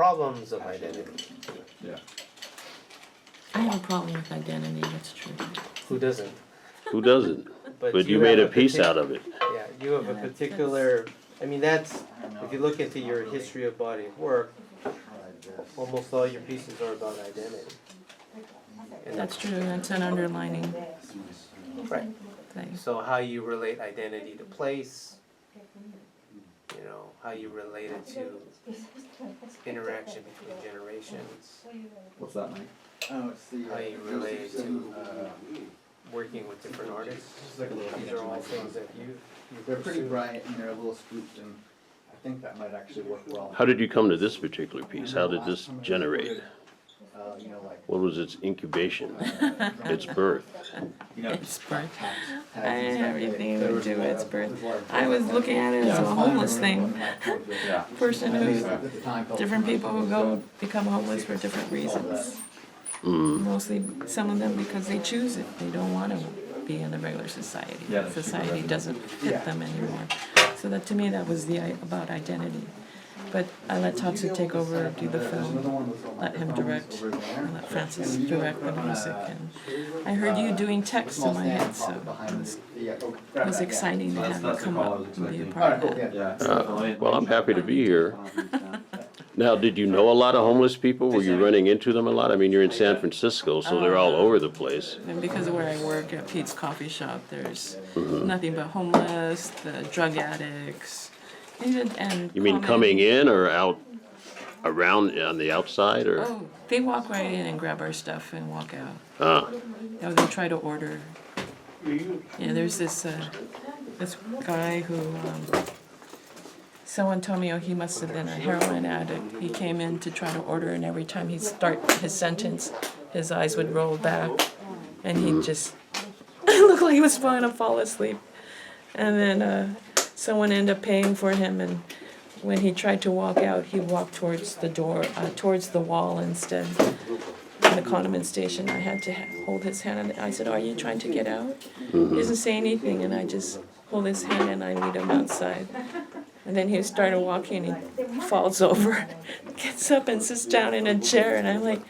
problems of identity. Yeah. I have a problem with identity, that's true. Who doesn't? Who doesn't? But you made a piece out of it. Yeah, you have a particular, I mean, that's, if you look into your history of body of work, almost all your pieces are about identity. And That's true, that's an underlining right. thing. So how you relate identity to place, you know, how you relate it to interaction between generations, What's that, Mike? Oh, it's the. how you relate it to working with different artists. These are all things that you They're pretty pursue. bright and they're a little spooked, and I think that might actually work well. How did you come to this particular piece? How did this generate? You know, like. What was its incubation? Its birth? You know, Its birth. tags I and didn't stuff. have anything There to was do a with lot its of- birth. there was a lot of- I was looking at it as a homeless thing. Yeah. Person who's, At the time, felt different so much people who go become homeless for different reasons. Mostly, some of them because they choose it. They don't want to be in the regular society. Yeah, that's Society doesn't fit them anymore. So that, to me, that was about identity. But I let Tatsu take over, do the film, let him direct, and let Francis direct the music. And I heard you doing text in my head, so it was exciting to have you come up and be a part of that. Yeah. Well, I'm happy to be here. Now, did you know a lot of homeless people? Were you running into them a lot? I mean, you're in San Francisco, so they're all over the place. And because of where I work at Pete's Coffee Shop, there's nothing but homeless, the drug addicts, and You mean coming in or out, around, on the outside, or? Oh, they walk right in and grab our stuff and walk out. Ah, Or they try to order. Yeah, there's this guy who, someone told me, oh, he must have been a heroin addict. He came in to try to order, and every time he'd start his sentence, his eyes would roll back, and he'd just look like he was going to fall asleep. And then someone ended up paying for him, and when he tried to walk out, he walked towards the door, towards the wall instead. In the condiment station, I had to hold his hand, and I said, "Are you trying to get out?" He doesn't say anything, and I just hold his hand and I lead him outside. And then he started walking, and he falls over, gets up and sits down in a chair, and I'm like,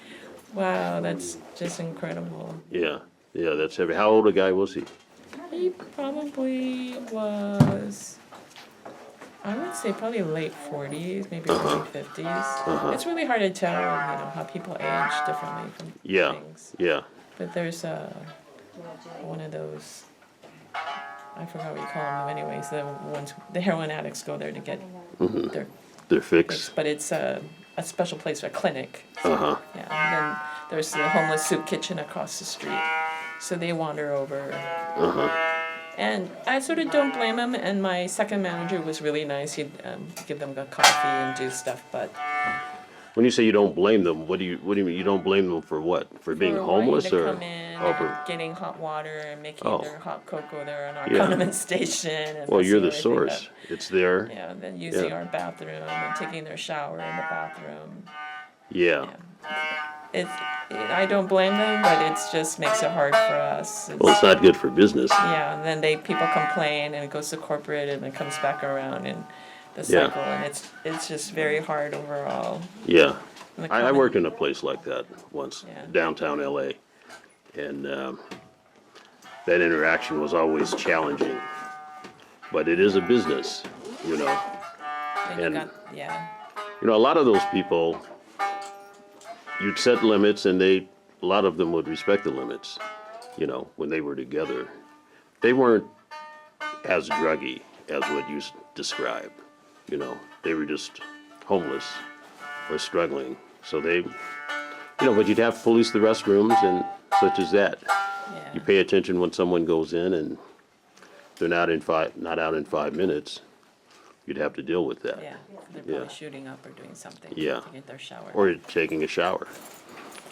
wow, that's just incredible. yeah, that's heavy. How old a guy was he? He probably was, I would say probably late 40s, maybe early 50s. It's really hard to tell, you know, how people age differently from Yeah, things. yeah. But there's one of those, I forgot what you call them anyways, the heroin addicts go there to get their They're fix, fixed. but it's a special place, a clinic. Uh-huh. Yeah, and then there's the homeless soup kitchen across the street. So they wander over. And I sort of don't blame them, and my second manager was really nice. He'd give them a coffee and do stuff, but When you say you don't blame them, what do you mean? You don't blame them for what? For being for wanting homeless, to or? come in Oh, and for- getting hot water and making Oh. their hot cocoa there in our Yeah. condiment station. And Well, you're the messing everything source. up. It's there. Yeah, then using Yeah. our bathroom and taking their shower in the bathroom. Yeah. I don't blame them, but it just makes it hard for us. Well, it's not good for business. Yeah, and then people complain, and it goes to corporate, and it comes back around in the Yeah. cycle, and it's just very hard overall. Yeah. And the I common- worked in a place like that once, Yeah. downtown LA. And that interaction was always challenging. But it is a business, you know. And you and- got, yeah, You know, a lot of those people, you'd set limits and a lot of them would respect the limits, you know, when they were together. They weren't as druggy as what you describe, you know. They were just homeless or struggling. So they, you know, but you'd have to police the restrooms and such as that. yeah. You pay attention when someone goes in and they're not out in 5 minutes. You'd have to deal with that. Yeah, they're probably Yeah. shooting up or doing something Yeah. to get their shower. Or taking a shower,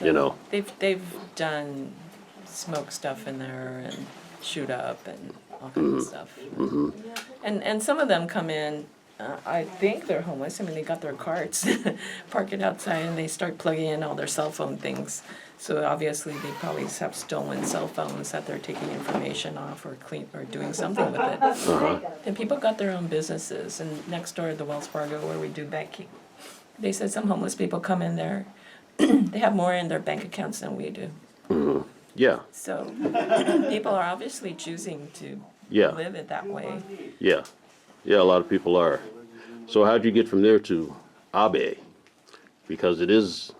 you know. They've done smoke stuff in there and shoot up and all kinds of stuff. And some of them come in, I think they're homeless. I mean, they got their carts, park it outside, and they start plugging in all their cell phone things. So obviously, they probably have stolen cell phones that they're taking information off or doing something with it. And people got their own businesses, and next door at the Wells Fargo where we do banking, they said some homeless people come in there, they have more in their bank accounts than we do. Yeah, So people are obviously choosing to Yeah. live it that way. yeah, yeah, a lot of people are. So how'd you get from there to Abe? Because it is,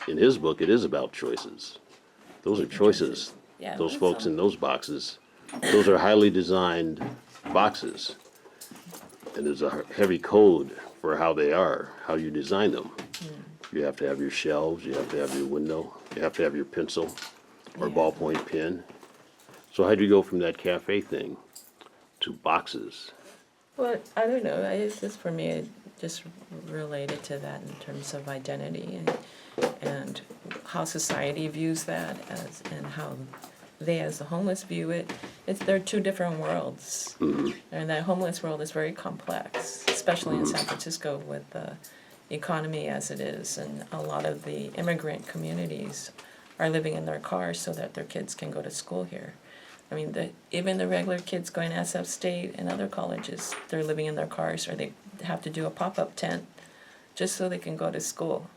in his book, it is about choices. Those are choices. Yeah, Those that's folks all. in those boxes, those are highly designed boxes. And there's a heavy code for how they are, how you design them. You have to have your shelves, you have to have your window, you have to have your pencil or Yeah. ballpoint pen. So how'd you go from that cafe thing to boxes? Well, I don't know. It's just for me, it just related to that in terms of identity and how society views that as and how they as the homeless view it. They're two different worlds, and that homeless world is very complex, especially in San Francisco with the economy as it is, and a lot of the immigrant communities are living in their cars so that their kids can go to school here. I mean, even the regular kids going to SF State and other colleges, they're living in their cars, or they have to do a pop-up tent just so they can go to school.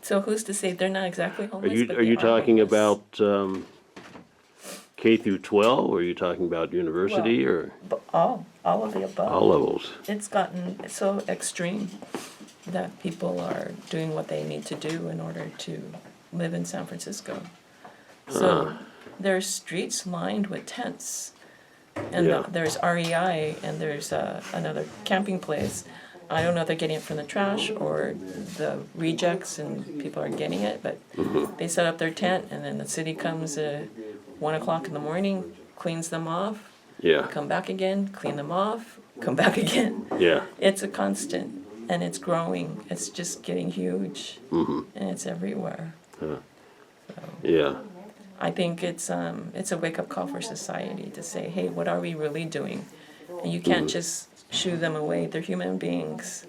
So who's to say they're not exactly Are homeless, you, but are you they talking homeless. about K through 12, or are you talking about university, or All of the above. all levels? It's gotten so extreme that people are doing what they need to do in order to live in San Francisco. So there's streets lined with tents, and Yeah. there's REI, and there's another camping place. I don't know if they're getting it from the trash or the rejects and people are getting it, but they set up their tent, and then the city comes at 1 o'clock in the morning, cleans them off, Yeah, come back again, clean them off, come back again. yeah, It's a constant, and it's growing. It's just getting huge, and it's everywhere. yeah, I think it's a wake-up call for society to say, hey, what are we really doing? And you can't just shoo them away. They're human beings,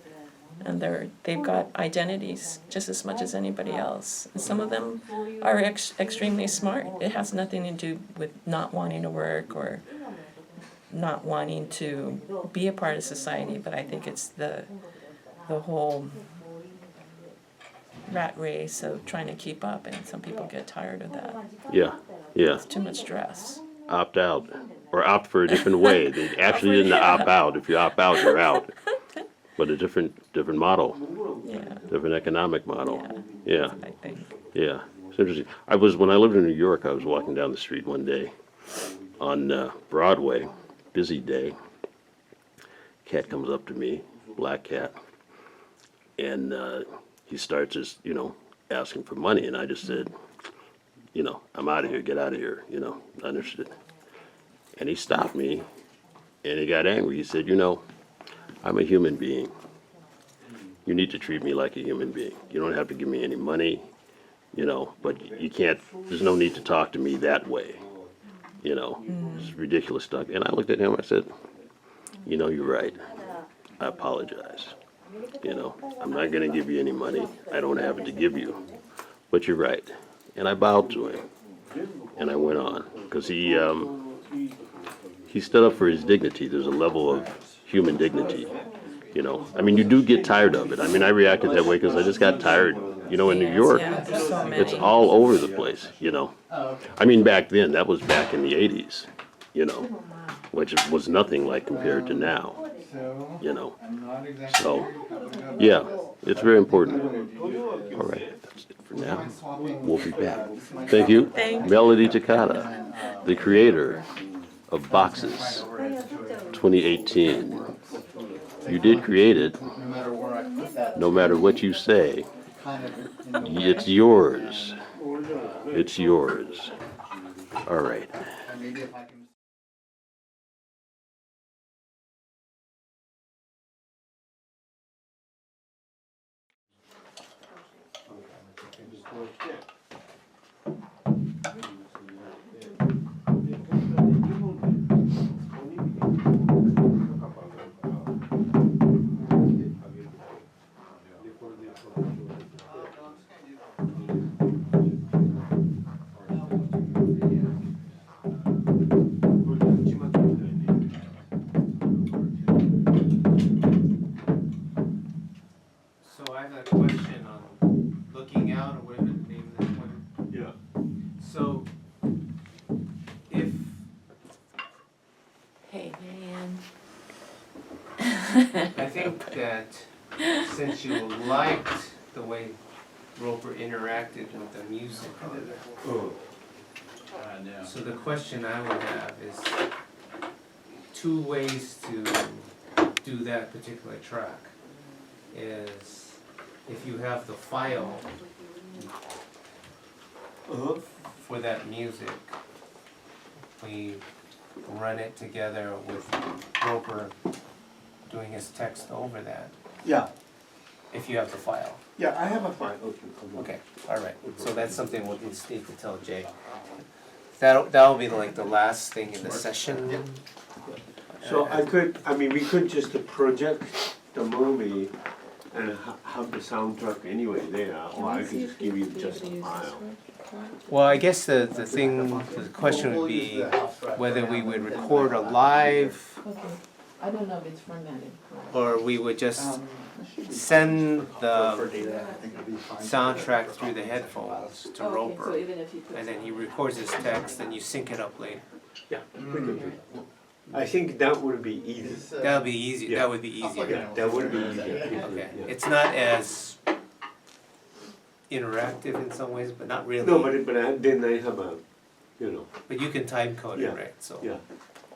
and they've got identities just as much as anybody else. And some of them are extremely smart. It has nothing to do with not wanting to work or not wanting to be a part of society, but I think it's the whole rat race of trying to keep up, and some people get tired of that. yeah, yeah. It's too much stress. Opt out, or opt for a different way. They actually didn't opt out. If you opt out, you're out. But a different model, Yeah, different economic model. Yeah, I think. yeah. It's interesting. When I lived in New York, I was walking down the street one day on Broadway, busy day. Cat comes up to me, black cat, and he starts just, asking for money, and I just said, I'm out of here, get out of here, not interested. And he stopped me, and he got angry. He said, I'm a human being. You need to treat me like a human being. You don't have to give me any money, but you can't, there's no need to talk to me that way. It's ridiculous stuff. And I looked at him, I said, you're right. I apologize. I'm not going to give you any money. I don't have it to give you. But you're right. And I bowed to him. And I went on. Because he stood up for his dignity. There's a level of human dignity. You do get tired of it. I reacted that way because I just got tired. In New York, Yeah, there's so many. it's all over the place, Back then, that was back in the 80s, which was nothing like compared to now, So, yeah, it's very important. All right, that's it for now. We'll be back. Thank you. Thank you. Melody Takata, the creator of Boxes 2018. You did create it. No matter what you say, it's yours. It's yours. All right. So I have a that since you liked the way Roper interacted with the music, so the question I would have is two ways to do that particular track is if you have the file for that music, we run it together with Roper doing his text over that, Yeah, if you have the file. yeah, I have a file. Okay, all right, so that's something we'll just need to tell Jay. That'll be like the last thing in the session. So we could just project the movie and have the soundtrack anyway there, or I could just give you just a file. Well, I guess the question would be whether we would record a live Okay, I don't know if it's formatted. or we would just send the soundtrack through the headphones to Roper, and then he records his text, and you sync it up later. Yeah, we could do that. I think that would be easy. That would be easy. Yeah. That would be easier. Yeah, that would be easier. Okay, Yeah. it's not as interactive in some ways, but not really. No, but then I have a, But you can time code Yeah. it, right? So yeah,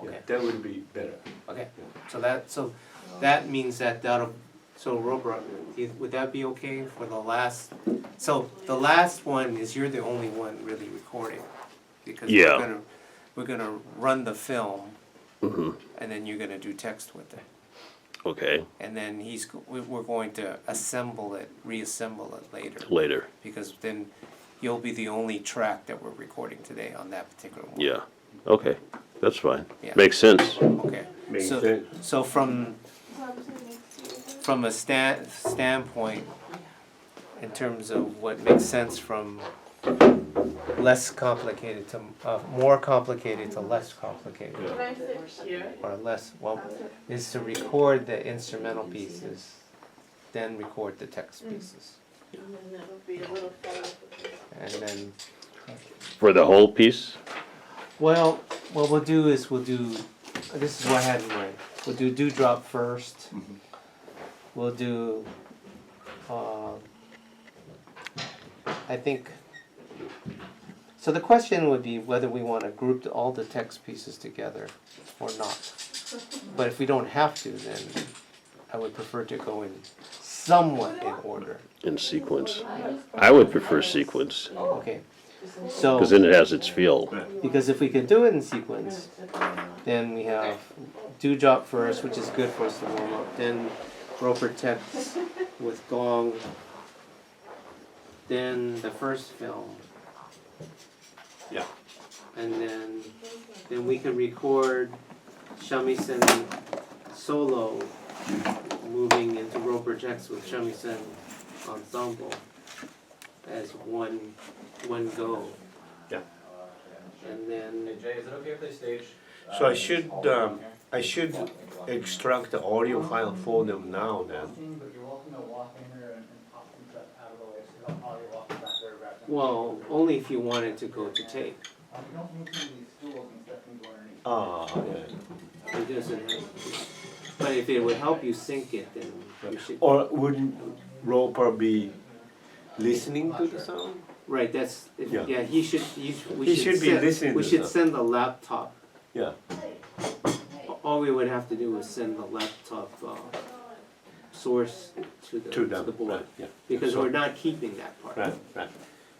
okay, that would be better. okay. So that means that'll. So Roper, would that be okay for the last? So the last one is you're the only one really recording, because Yeah. we're gonna run the film, Mm-hmm. and then you're gonna do text with it, Okay, and then we're going to reassemble it later, later, because then you'll be the only track that we're recording today on that particular one. yeah, okay, that's fine. Yeah. Makes sense. Okay. Makes So- sense. So from a standpoint, in terms of what makes sense from less complicated to, more complicated to less complicated, or less, is to record the instrumental pieces, then record the text pieces. And then, For the whole piece? well, what we'll do is this is what I had in mind. We'll do Dewdrop first. We'll do, I think, so the question would be whether we want to group all the text pieces together or not. But if we don't have to, then I would prefer to go in somewhat in order. In sequence. I would prefer sequence, Okay, so. because then it has its feel. Because if we could do it in sequence, then we have Dewdrop first, which is good for us to warm up. Then Roper text with gong. Then the first film. Yeah. And then we could record shamisen solo, moving into Roper text with shamisen ensemble as one go. Yeah. And then. Jay, is it okay if they stage? So I should extract the audio file for them now then. Well, only if you wanted to go to tape. Yeah. It doesn't. But if it would help you sync it, then you should. Or wouldn't Roper be listening to the sound? Right. That's. Yeah. Yeah. He should. He should be listening We to should the send the laptop. Yeah. All we would have to do is send the laptop source to the board, Right, yeah. because So- we're not keeping that part. Right.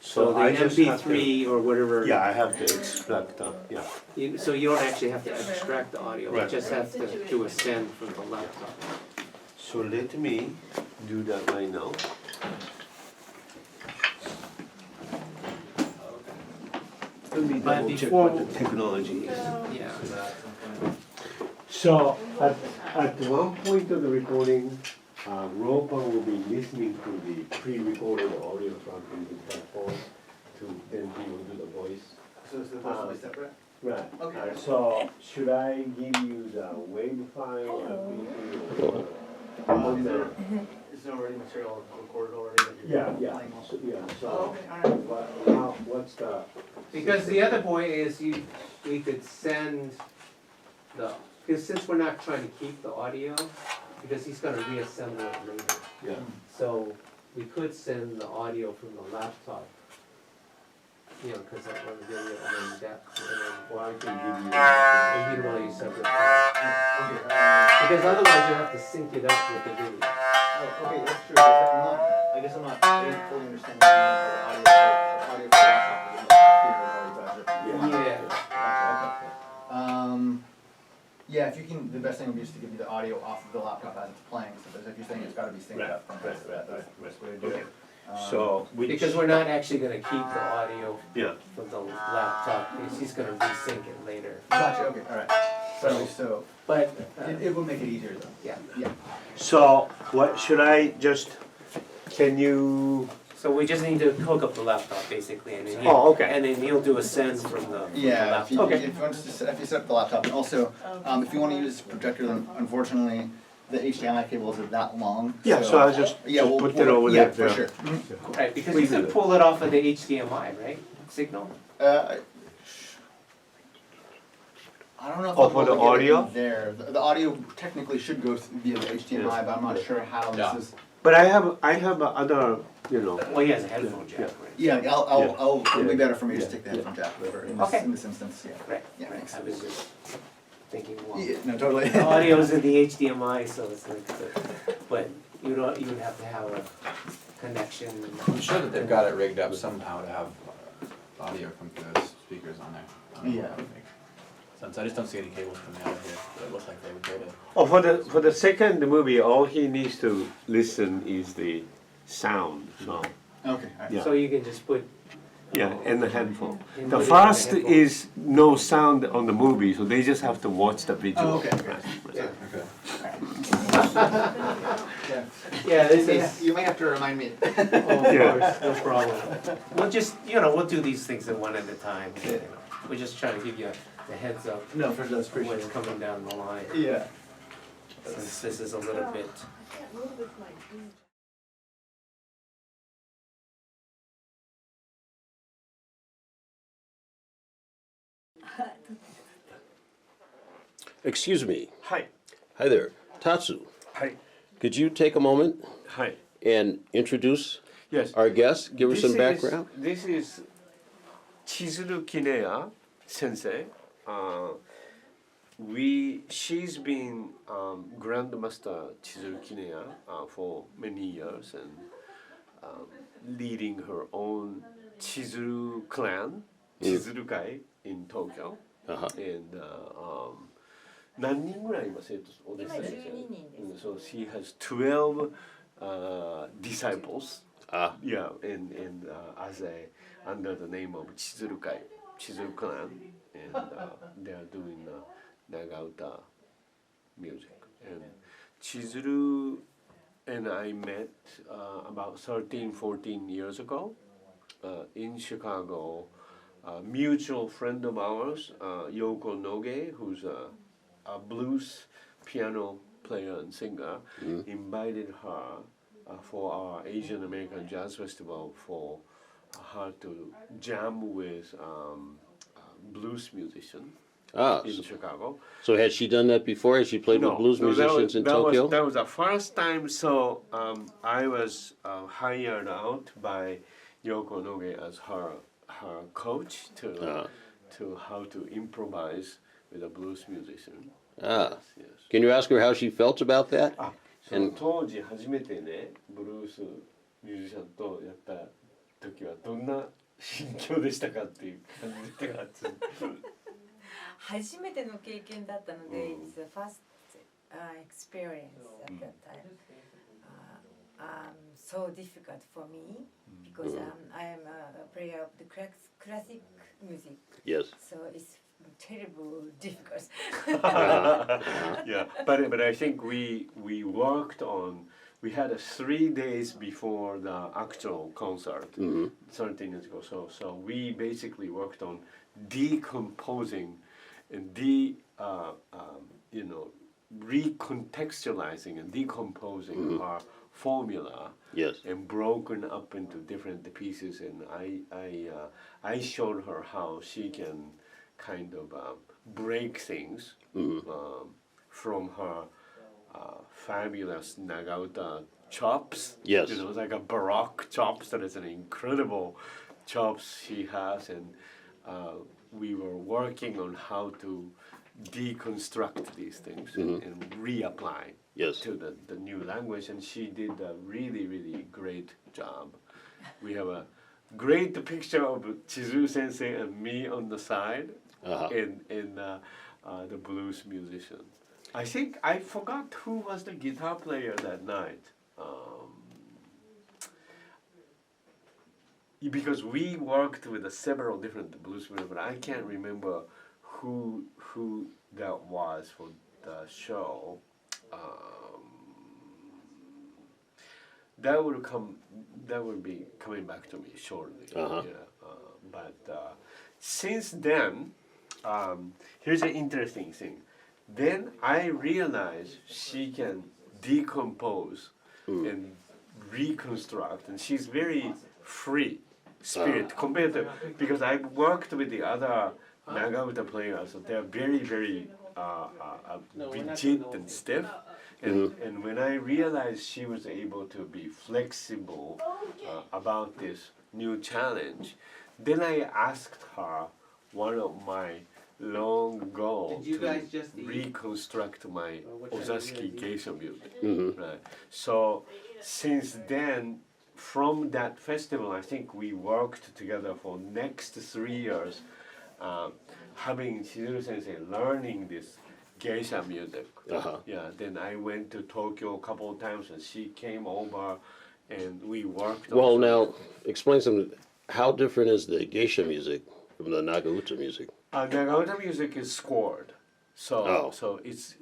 So the I just have to- MP3 or whatever. Yeah, I have to extract, yeah. So you don't actually have to extract the audio. You Right. just have to do a send from the laptop. So let me do that right now. Let me But double check before- what the technology is. Yeah. So at one point of the recording, Roper will be listening to the pre-recorded audio track in his headphones, then he will do the voice. So is the supposed to be separate? Right. Okay. So should I give you the WAV file or video? Is there already material recorded already that you're Yeah, playing also? so Oh, okay, all right. what's the? Because the other point is we could send because since we're not trying to keep the audio, because he's gonna reassemble it later. Yeah. So we could send the audio from the laptop, you know, because that one video, and then that, Or I can give you. and you want to use separate files. Because otherwise you have to sync it up with the video. Oh, okay, that's true. I guess I'm not, I didn't fully understand what you mean for audio for laptop. Yeah. Gotcha, okay. Yeah, if you can, the best thing would be just to give me the audio off of the laptop as it's playing, so if you're saying it's gotta be synced up. That's the best way to do it. So, Because we're not actually gonna keep the audio yeah, from the laptop, because he's gonna resync it later. Gotcha, okay, alright. So, But, it will make it easier though. yeah. Yeah. so what, should I just, can you, So we just need to hook up the laptop basically, and then Oh, okay. and then he'll do a send from the Yeah, if you, laptop. if you want to if you set up the laptop, and also, if you want to use projector, then unfortunately, the HDMI cables are that long. yeah, so I'll just Yeah, we'll put it over yeah, there. for sure. Right, because you could pull it off of the HDMI, right? Signal? I don't know if Oh, I'll for be able the to get it audio? there. The audio technically should go via the HDMI, but I'm not sure how Yeah. this is. But I have other, you know, Well, he has a headphone jack, Yeah. right? Yeah, it'll be Yeah. better for me to Yeah. just take the headphone jack for Okay. in this instance. Yeah. Right, Yeah, right. makes I was sense. just thinking, well, Yeah, no, totally. the audio's in the HDMI, so it's like, but you would have to have a connection. I'm sure that they've got it rigged up somehow to have audio come through those speakers on there. I don't know Yeah. if that makes sense. I just don't see any cables coming out of here, but it looks like they would go to. oh, for the second movie, all he needs to listen is the sound, so, Okay, alright. Yeah. So you can just put, yeah, and the headphone. You The put it in the first headphone. is no sound on the movie, so they just have to watch the video. Oh, okay. yeah, Okay. Yeah. yeah, this is, You may have to remind me. oh, of Yeah. course, no problem. We'll just, we'll do these things at one at a time, We're just trying to give you the heads up No, for sure, that's of pretty what's sure. coming down the line, Yeah. since this is a little bit. Excuse me. Hi. Hi there. Tatsu, Hi. could you take a moment Hi. and introduce Yes. our guest? Give her some This background. This is Chizuru Kineya sensei. She's been Grandmaster Chizuru Kineya for many years and leading her own Chizuru clan, Chizuru Kai in Tokyo. Uh-huh. And 何人ぐらい今生徒お弟子さんいる今12人です。So she has 12 disciples. Ah, Yeah, and as under the name of Chizuru Kai, Chizuru clan, and they are doing nagauta music. And Chizuru and I met about 13, 14 years ago in Chicago. A mutual friend of ours, Yoko Noge, who's a blues piano player and singer, invited her for our Asian American Jazz Festival for her to jam with blues musician in Chicago. so had she done that before? Has she played with blues musicians in Tokyo? That was the first time. So I was hired out by Yoko Noge as her coach to how to improvise with a blues musician. Ah, Yes. can you ask her how she felt about that? その当時初めてねブルースミュージシャンとやった時はどんな心境でしたかっていう感じで初めての経験だったので、it's the first experience at that time. So difficult for me because I am a player of the classic music. Yes. So it's terrible difficult. Yeah, but I think we worked on. We had 3 days before the actual concert, 13 years ago. So we basically worked on decomposing and recontextualizing and decomposing our formula. Yes. And broken up into different pieces. And I showed her how she can kind of break things from her fabulous nagauta chops. Yes. You know, like a baroque chops. That is an incredible chops she has, and we were working on how to deconstruct these things and reapply Yes. to the new language, and she did a really, really great job. We have a great picture of Chizuru sensei and me on the side in the blues musician. I think I forgot who was the guitar player that night. Because we worked with several different blues players, but I can't remember who that was for the show. That will be coming back to me shortly. Uh-huh. Yeah, but since then, here's an interesting thing. Then I realized she can decompose and reconstruct, and she's very free spirit compared to, because I worked with the other nagauta players, so they're very, very rigid and stiff. And when I realized she was able to be flexible about this new challenge, then I asked her one of my long goals to reconstruct my Ozaski geisha music. Right. So since then, from that festival, I think we worked together for next 3 years, having Chizuru sensei learning this geisha music. Yeah. Then I went to Tokyo a couple of times, and she came over, and we worked. Well, now explain something. How different is the geisha music from the nagauta music? Nagauta music is scored, so Oh. it's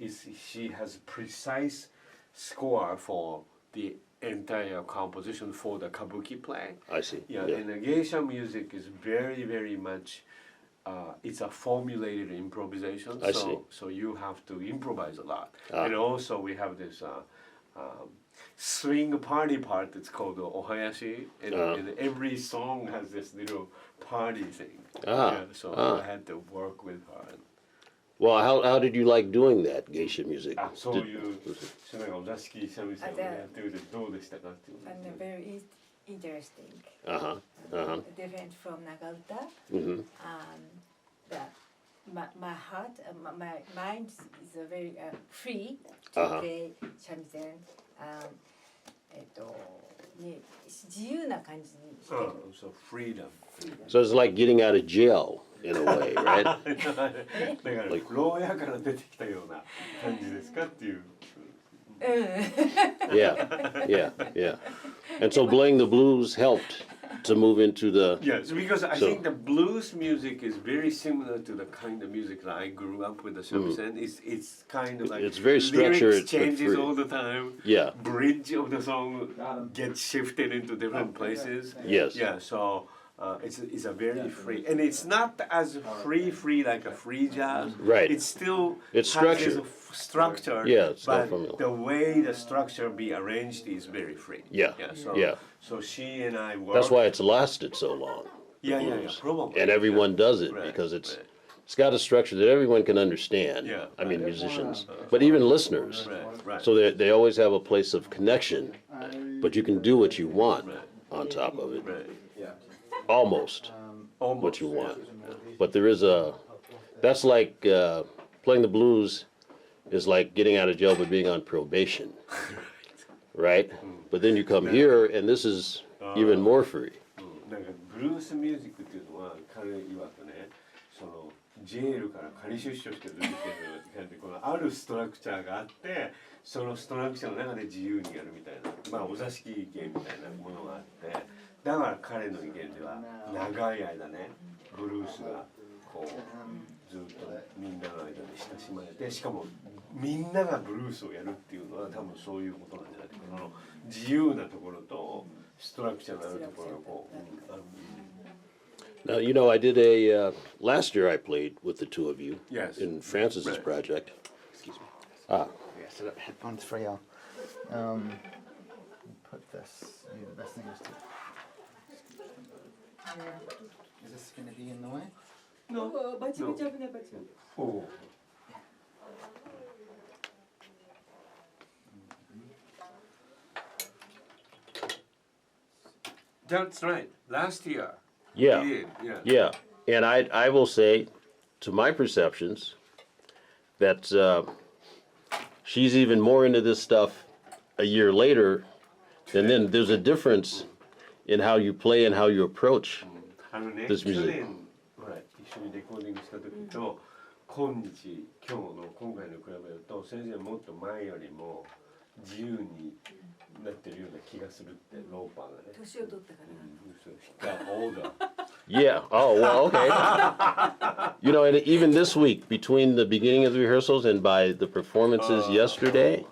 she has precise score for the entire composition for the kabuki play. I see. Yeah, and the geisha music is very, very much. It's a formulated improvisation, I see. so you have to improvise a lot. Ah. And also we have this swing party part that's called the ohayashi, and every song has this little party thing. So I had to work with her. Well, how did you like doing that geisha music? そういうなんかお座敷三味線をやってみてどうでしたかっていう。 And very interesting. Different from nagauta. My heart, my mind is very free to play shamisen. 自由な感じにしてる。So freedom. So it's like getting out of jail in a way, right? だから牢屋から出てきたような感じですかっていう。Yeah. And so playing the blues helped to move into the. Yes, because I think the blues music is very similar to the kind of music that I grew up with. The shamisen, it's kind of like It's very structured, lyrics changes but all the time. Yeah. Bridge of the song gets shifted into different places. Yes. Yeah, so it's a very free, and it's not as free like a free jazz. Right. It's still It's has this structured. Structure. Yeah, it's not but formula. the way the structure be arranged is very free. Yeah. So she and I work. That's why it's lasted so long. Yeah, probably. And everyone does it Right, because it's right. it's got a structure that everyone can understand. Yeah. I mean, musicians, but even listeners. Right. So they always have a place of connection, but you can do what you want on top of it. Right. Almost Almost what you want. But there is that's like playing the blues is like getting out of jail but being on probation. Right? But then you come here and this is even more free. なんかブルースミュージックっていうのは彼曰くね、そのジェールから仮出所して出てきてる感じで、このあるストラクチャーがあって、そのストラクチャーの中で自由にやるみたいな、まあお座敷芸みたいなものがあって、だから彼の意見では長い間ね、ブルースがこうずっとみんなの間で親しまれて、しかもみんながブルースをやるっていうのは多分そういうことなんじゃないかな。この自由なところとストラクチャーのあるところがこう、Now, I did last year I played with the two of you Yes. in Francis's Right. project. Excuse me. Ah, I set up headphones for y'all. Put this. Maybe the best thing is to. Is this going to be in the way? バチバチ危ないバチバチ。おう That's right. Last year. Yeah. He did, yeah. Yeah, and I will say, to my perceptions, that she's even more into this stuff a year later, and then there's a difference in how you play and how you approach ね、 this 去 music. 年ほら一緒にレコーディングした時と、今日今回の比べると先生もっと前よりも自由になってるような気がするってローパーがね。年を取ったから。Got older. Yeah. Oh well. Okay. You know, and even this week, between the beginning of the rehearsals and by the performances yesterday,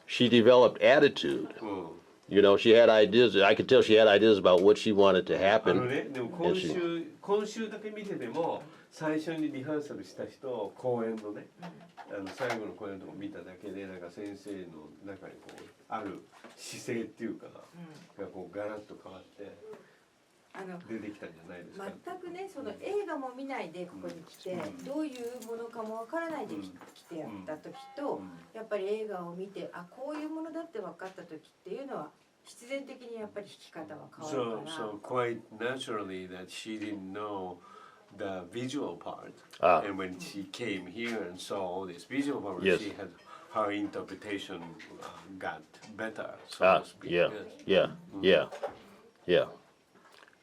she developed attitude. うん。 You know, she had ideas. I could tell she had ideas about what she wanted to あの happen. ね、でも今週だけ見てても最初にリハーサルした人公演のね、最後の公演のとこ見ただけでなんか先生の中にこうある姿勢っていうかがこうガラッと変わって出てきたんじゃないですか。全くねその映画も見ないでここに来て、どういうものかもわからないで来てやった時と、やっぱり映画を見てこういうものだって分かった時っていうのは必然的にやっぱり弾き方は変わるから。 So quite naturally that she didn't know the visual part, and when she came here and saw all this visual part, Yes. she had her interpretation got better. So to speak. Yeah, Yes. yeah.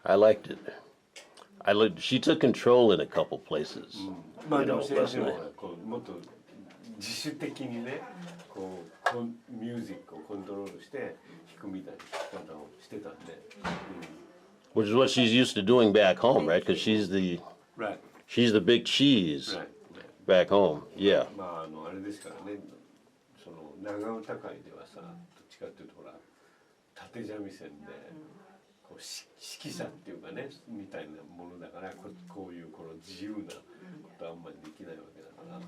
I liked it. She took control in a couple places. まあ You で know, も先生 wasn't も it? こうもっと自主的にね、こうミュージックをコントロールして弾くみたいな弾き方をしてたんで。Which is what she's used to doing back home, right? Because she's the Right. big cheese Right. back home. Yeah. まああれですからね、その長唄会ではさ、どっちかっていうとほら縦三味線でこう指揮者っていうかねみたいなものだからこういうこの自由なことはあんまりできないわけだから。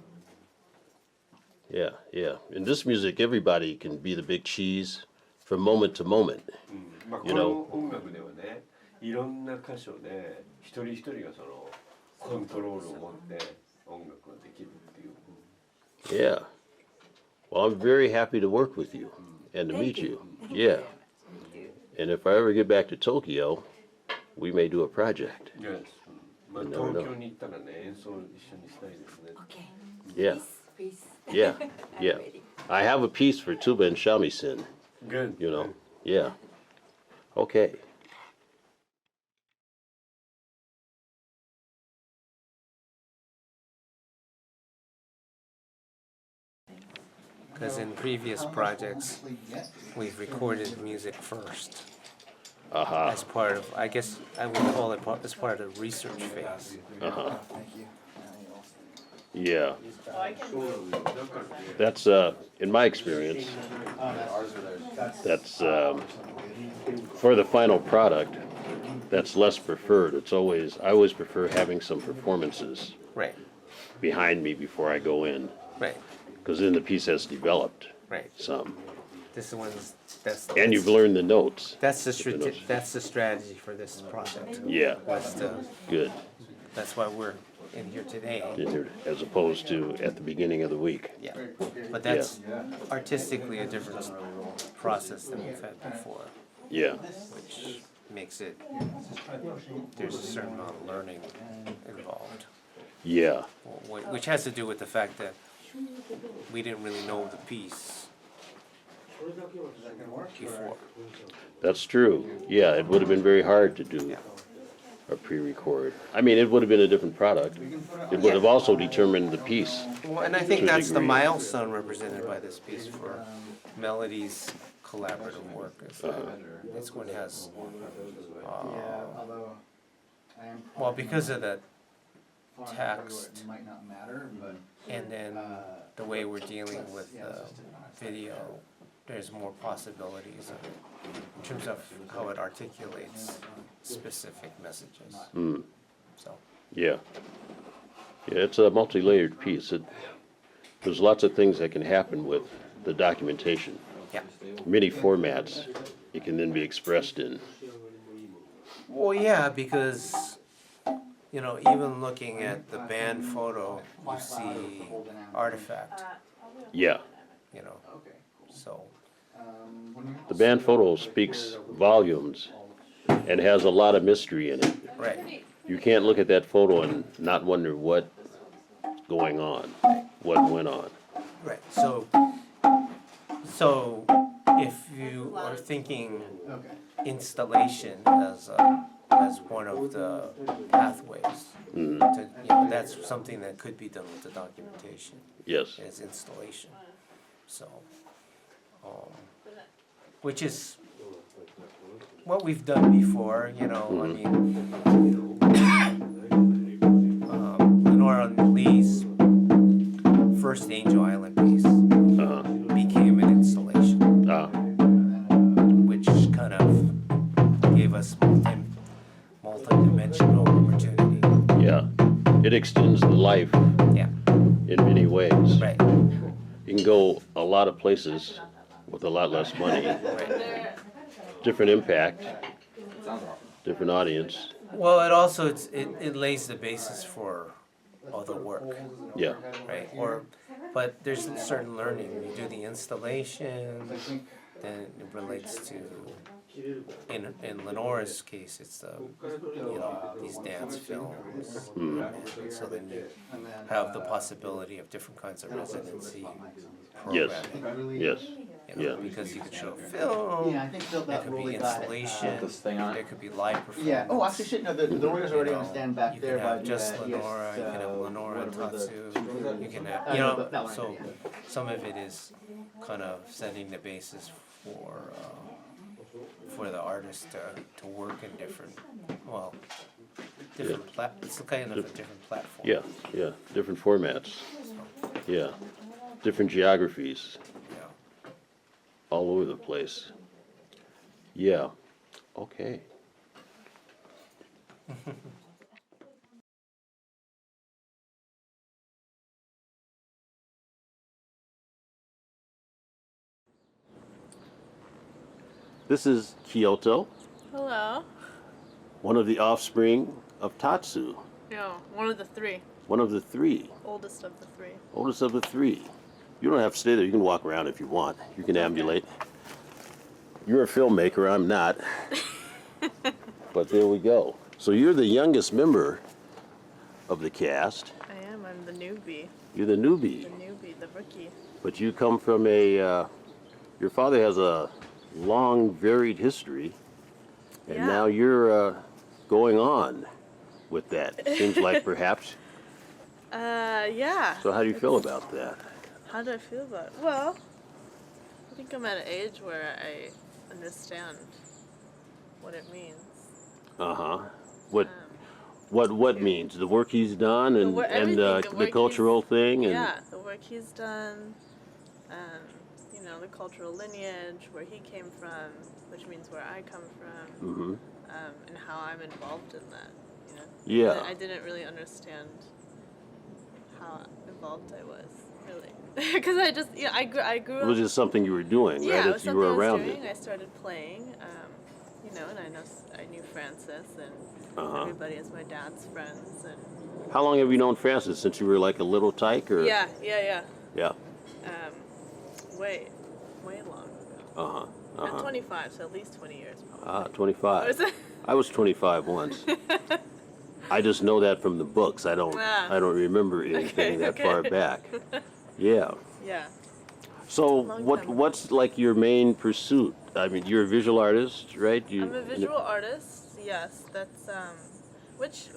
Yeah, yeah. In this music, everybody can be the big cheese from moment to moment. まあこ You の know. 音楽ではね、いろんな箇所で一人一人がそのコントロールを持って音楽ができるっていう。 Yeah. Well, I'm very happy to work with you and to meet you. Yeah. And if I ever get back to Tokyo, we may do a project. Yes. まあ東京に行ったらね演奏一緒にしたいですね。 Okay. Yeah, Please. yeah, I'm yeah. ready. I have a piece for tuba and shamisen, Good. you know. Yeah. Okay. Because in previous projects, we've recorded music first Uh-huh. as part of, I guess I would call it as part of the research phase. Uh-huh. Thank you. Yeah. That's in my experience, that's for the final product, that's less preferred. I always prefer having some performances Right, behind me before I go in, right, because then the piece has developed right. some. This one's, that's. And you've learned the notes. That's the notes. that's the strategy for this project. Yeah, Was to, good. that's why we're in here today. As opposed to at the beginning of the week. Yeah, but that's artistically a different process than we've had before, Yeah, which makes it, there's a certain amount of learning involved, yeah, which has to do with the fact that we didn't really know the piece before. that's true. Yeah, it would have been very hard to do Yeah. a pre-record. I mean, it would have been a different product. It would have also determined the piece. Well, and I think To a that's the degree. milestone represented by this piece for Melody's collaborative work. Is that this one has, Although I am. well, because of the far enough text. It might not matter, but. and then the way we're dealing with the video, there's more possibilities of it, in terms of how it articulates specific messages. Mm, So, yeah. Yeah, it's a multi-layered piece. There's lots of things that can happen with the documentation. yeah. Many formats it can then be expressed in. Well, yeah, because, you know, even looking at the band photo, you see artifact, Yeah. you know, Okay. so, When you- The band photo speaks volumes and has a lot of mystery in it. Right. You can't look at that photo and not wonder what's going on, what went on. Right. So if you are thinking Okay. installation as one of the pathways, to, that's something that could be done with the documentation. Yes. Is installation. So, which is what we've done before. I mean, Lenora Lee's first Angel Island piece became an installation, which kind of gave us multi-dimensional opportunity. Yeah. It extends the life Yeah. in many ways. Right. You can go a lot of places with a lot less money. Right. Different impact, Sounds awesome. different audience. Well, it also it lays the basis for other work, Yeah. right? But there's a certain learning. You do the installation, then it relates to. In Lenora's case, it's these dance films. So then you have the possibility of different kinds of residency Yes. programming. Yes. Yeah. Because you could show film. Yeah, I think Phil There that could be really got installation. This thing on There it. could be live performance. Yeah. Oh, actually, shit. No, the order's already You on know, the stand back you there can by have the. just Lenora. You can have Lenora and whatever the- Tatsu. You can have, I know that one, so yeah. some of it is kind of setting the basis for the artist to work in different it's kind of a different platform. Yeah. Yeah. Different formats. Yeah. Different geographies Yeah. all over the place. Yeah. Okay. This is Kyoto, Hello. one of the offspring of Tatsu, Yeah, one of the three. one of the three, Oldest of the three. oldest of the three. You don't have to stay there. You can walk around if you want. You can ambulate. You're a filmmaker. I'm not. But there we go. So you're the youngest member of the cast. I am. I'm the newbie. You're the newbie. The newbie, the rookie. But you come from your father has a long, varied history. And Yeah. now you're going on with that. It seems like perhaps. Yeah. So how do you feel about that? How do I feel about it? Well, I think I'm at an age where I understand what it means. Uh-huh. What means? The work he's done and, everything, the the work cultural thing and Yeah, the work he's done, the cultural lineage, where he came from, which means where I come from, hmm and how I'm involved in that. Yeah. I didn't really understand how involved I was, really, because I grew It up. was just something you were doing, Yeah, right? it was If you were something I was around doing. it. I started playing, and I knew Francis, and Uh-huh. everybody is my dad's friends, and How long have you known Francis? Since you were like a little tyke or? yeah, Yeah. way long ago. Uh-huh. I'm Uh-huh. 25, so at least 20 years probably. 25. Was it? I was 25 once. I just know that from the books. I don't remember anything that far back. Yeah. Yeah. So Long time ago. what's like your main pursuit? I mean, you're a visual artist, right? I'm a visual artist. Yes, that's which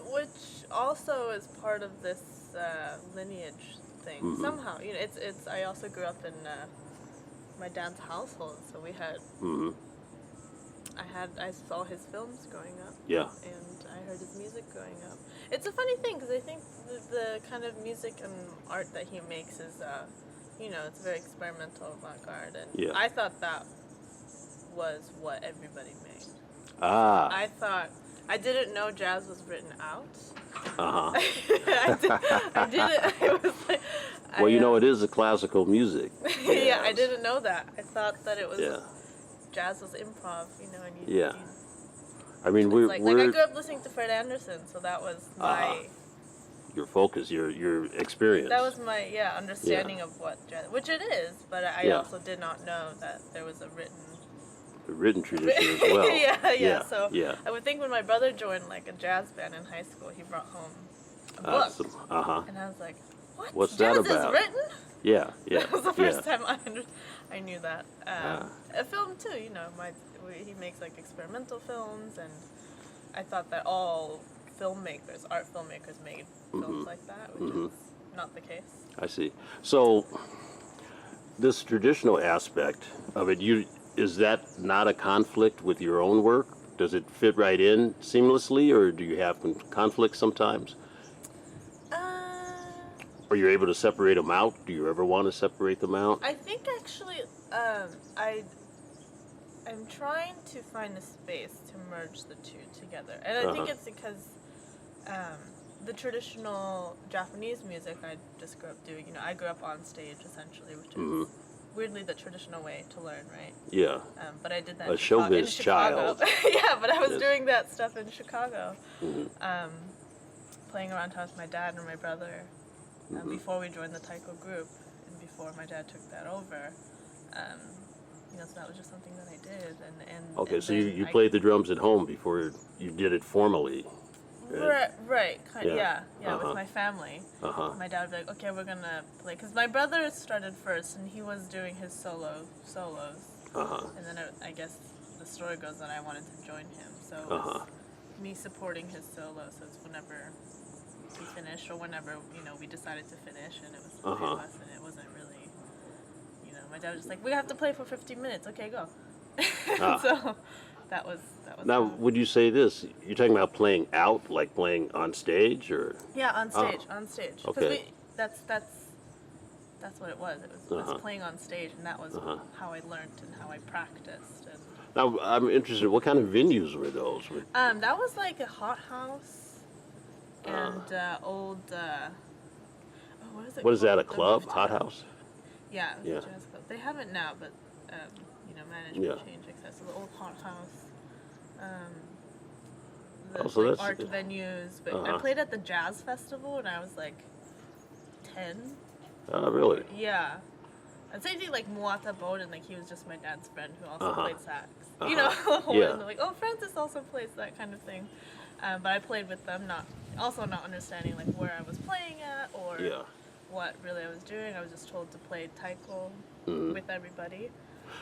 also is part of this lineage thing. Mhm. Somehow, it's. I also grew up in my dad's household, so we had. hmm I saw his films growing up. Yeah. And I heard his music growing up. It's a funny thing because I think the kind of music and art that he makes is, it's very experimental avant-garde, and Yeah. I thought that was what everybody made. Ah. I didn't know jazz was written out. Uh-huh. I didn't. It was like. Well, it is a classical music. Yeah, I didn't know that. I thought that it was. Yeah. Jazz was improv, and Yeah. I mean, we're I grew up listening to Fred Anderson, so that was my. your focus, your experience. That was my understanding of what jazz, which it is, but I Yeah. also did not know that there was a written the written tradition as well. yeah. So yeah. I would think when my brother joined like a jazz band in high school, he brought home a book, and I was like, "What? What's jazz that about?" is written? Yeah. That was the first yeah. time I knew that. A film too, you know. He makes like experimental films, and I thought that all filmmakers, art filmmakers, made films like that, which is not the case. I see. So this traditional aspect of it, is that not a conflict with your own work? Does it fit right in seamlessly, or do you have conflict sometimes? Are you able to separate them out? Do you ever want to separate them out? I think actually, I'm trying to find a space to merge the two together, and I think it's because the traditional Japanese music I just grew up doing. You know, I grew up on stage essentially, which is weirdly the traditional way to learn, right? Yeah. But I did that A in Chicago. showbiz child. Yeah, but I was Yes. doing that stuff in Chicago, playing around town with my dad and my brother before we joined the taiko group, and before my dad took that over. You know, so that was just something that I did, and Okay, and so then you I- played the drums at home before you did it formally. Right, Yeah. with my family. My dad would be like, okay, we're gonna play, because my brother started first, and he was doing his solos, and then I guess the story goes that I wanted to join him, so it was me supporting his solo, so it's whenever we finished, or whenever, you know, we decided to finish, and it was the three of us, and it wasn't really, you know, my dad was just like, we have to play for 15 minutes, okay, go. So that was Now, how- would you say this? You're talking about playing out, like playing on stage, or? Yeah, on stage, on stage. 'Cause Okay. that's what it was. It was playing on stage, and that was how I learned and how I practiced. And Now, I'm interested, what kind of venues were those? that was like a hot house and old. What is it? What is that, a called? The club, rooftop. hot house? Yeah, it was Yeah. a jazz club. They have it now, but you know, management Yeah. changed, etc. So the old hot house. Oh, so Like that's- art venues, but I played at the jazz festival when I was like 10. Oh, really? Yeah. And same thing like Muata Bowden, like he was just my dad's friend who also played sax. You know, Yeah. and like, oh, Francis also plays that kind of thing. But I played with them, not understanding like where I was playing at or Yeah. what really I was doing. I was just told to play taiko with everybody.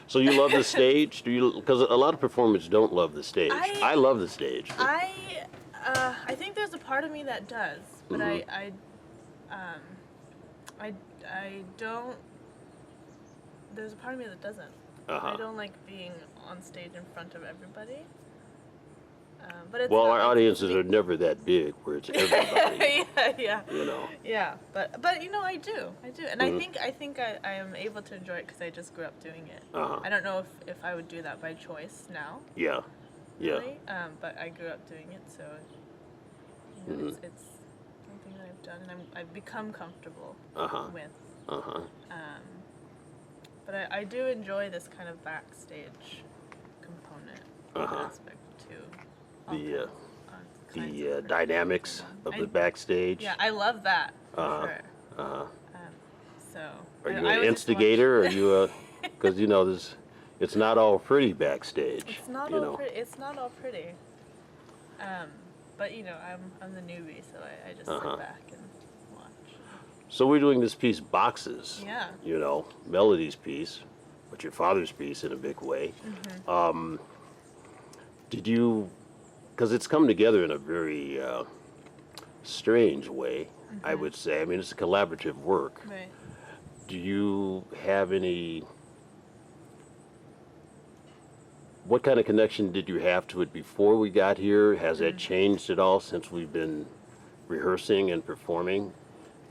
So you love the stage? Do you? Because a lot of performers don't love the stage. I love the stage. but- I think there's a part of me that does, but I don't. There's a part of me that doesn't. I don't like being on stage in front of everybody. But it's Well, not our like audiences it's are never that big where it's everybody. yeah. You know. Yeah, but you know, I do, and I think I am able to enjoy it because I just grew up doing it. I don't know if I would do that by choice now. Yeah. Yeah. Really, but I grew up doing it, so you know, it's something that I've done, and I've become comfortable with. But I do enjoy this kind of backstage component aspect too. The dynamics of the backstage. Yeah, I love that for sure. So. Are you I an would just watch- instigator? Or are you a? Because you know, it's not all pretty backstage. It's not you all know. pretty. It's not all pretty. But you know, I'm the newbie, so I just sit back and watch. So we're doing this piece, Boxes. Yeah. You know, Melody's piece, but your father's piece in a big way. Did you? Because it's come together in a very strange way, I would say. I mean, it's a collaborative work. Right. Do you have any? What kind of connection did you have to it before we got here? Has that changed at all since we've been rehearsing and performing?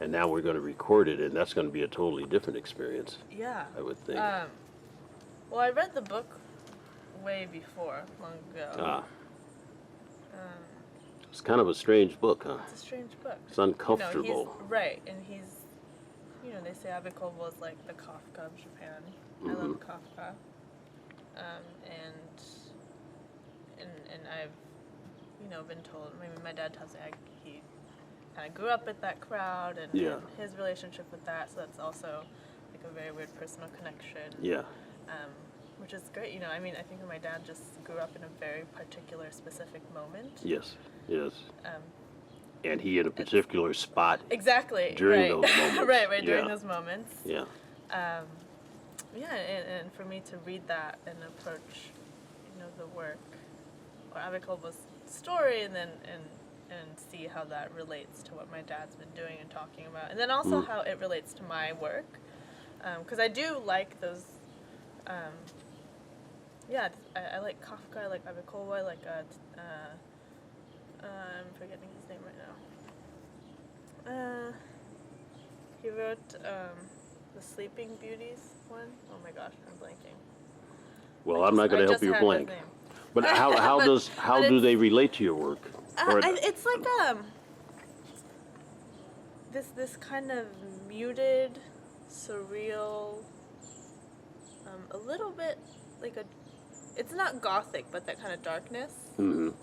And now we're going to record it, and that's going to be a totally different experience, Yeah. I would think. Well, I read the book way before, long ago. It's kind of a strange book, huh? It's a strange book. It's uncomfortable. You know, right, and he's, you know, they say Abe Kobo is like the Kafka of Japan. I love Kafka. And I've, you know, been told, maybe my dad tells me he kind of grew up with that crowd and his relationship with that, so that's also like a very weird personal connection. Yeah. which is great. You know, I mean, I think my dad just grew up in a very particular, specific moment. Yes, yes. Um, And he in a particular spot exactly. during right. those moments. right, during Yeah. those moments. Yeah. Yeah, and for me to read that and approach, you know, the work, or Abe Kobo's story, and then and see how that relates to what my dad's been doing and talking about, and then also how it relates to my work, because I do like those. Yeah, I like Kafka, I like Abe Kobo, I like I'm forgetting his name right now. He wrote the Sleeping Beauties one. Oh my gosh, I'm blanking. Well, I'm not going to help you blank. But how do they relate to your work? It's like this kind of muted, surreal, a little bit like it's not gothic, but that kind of darkness and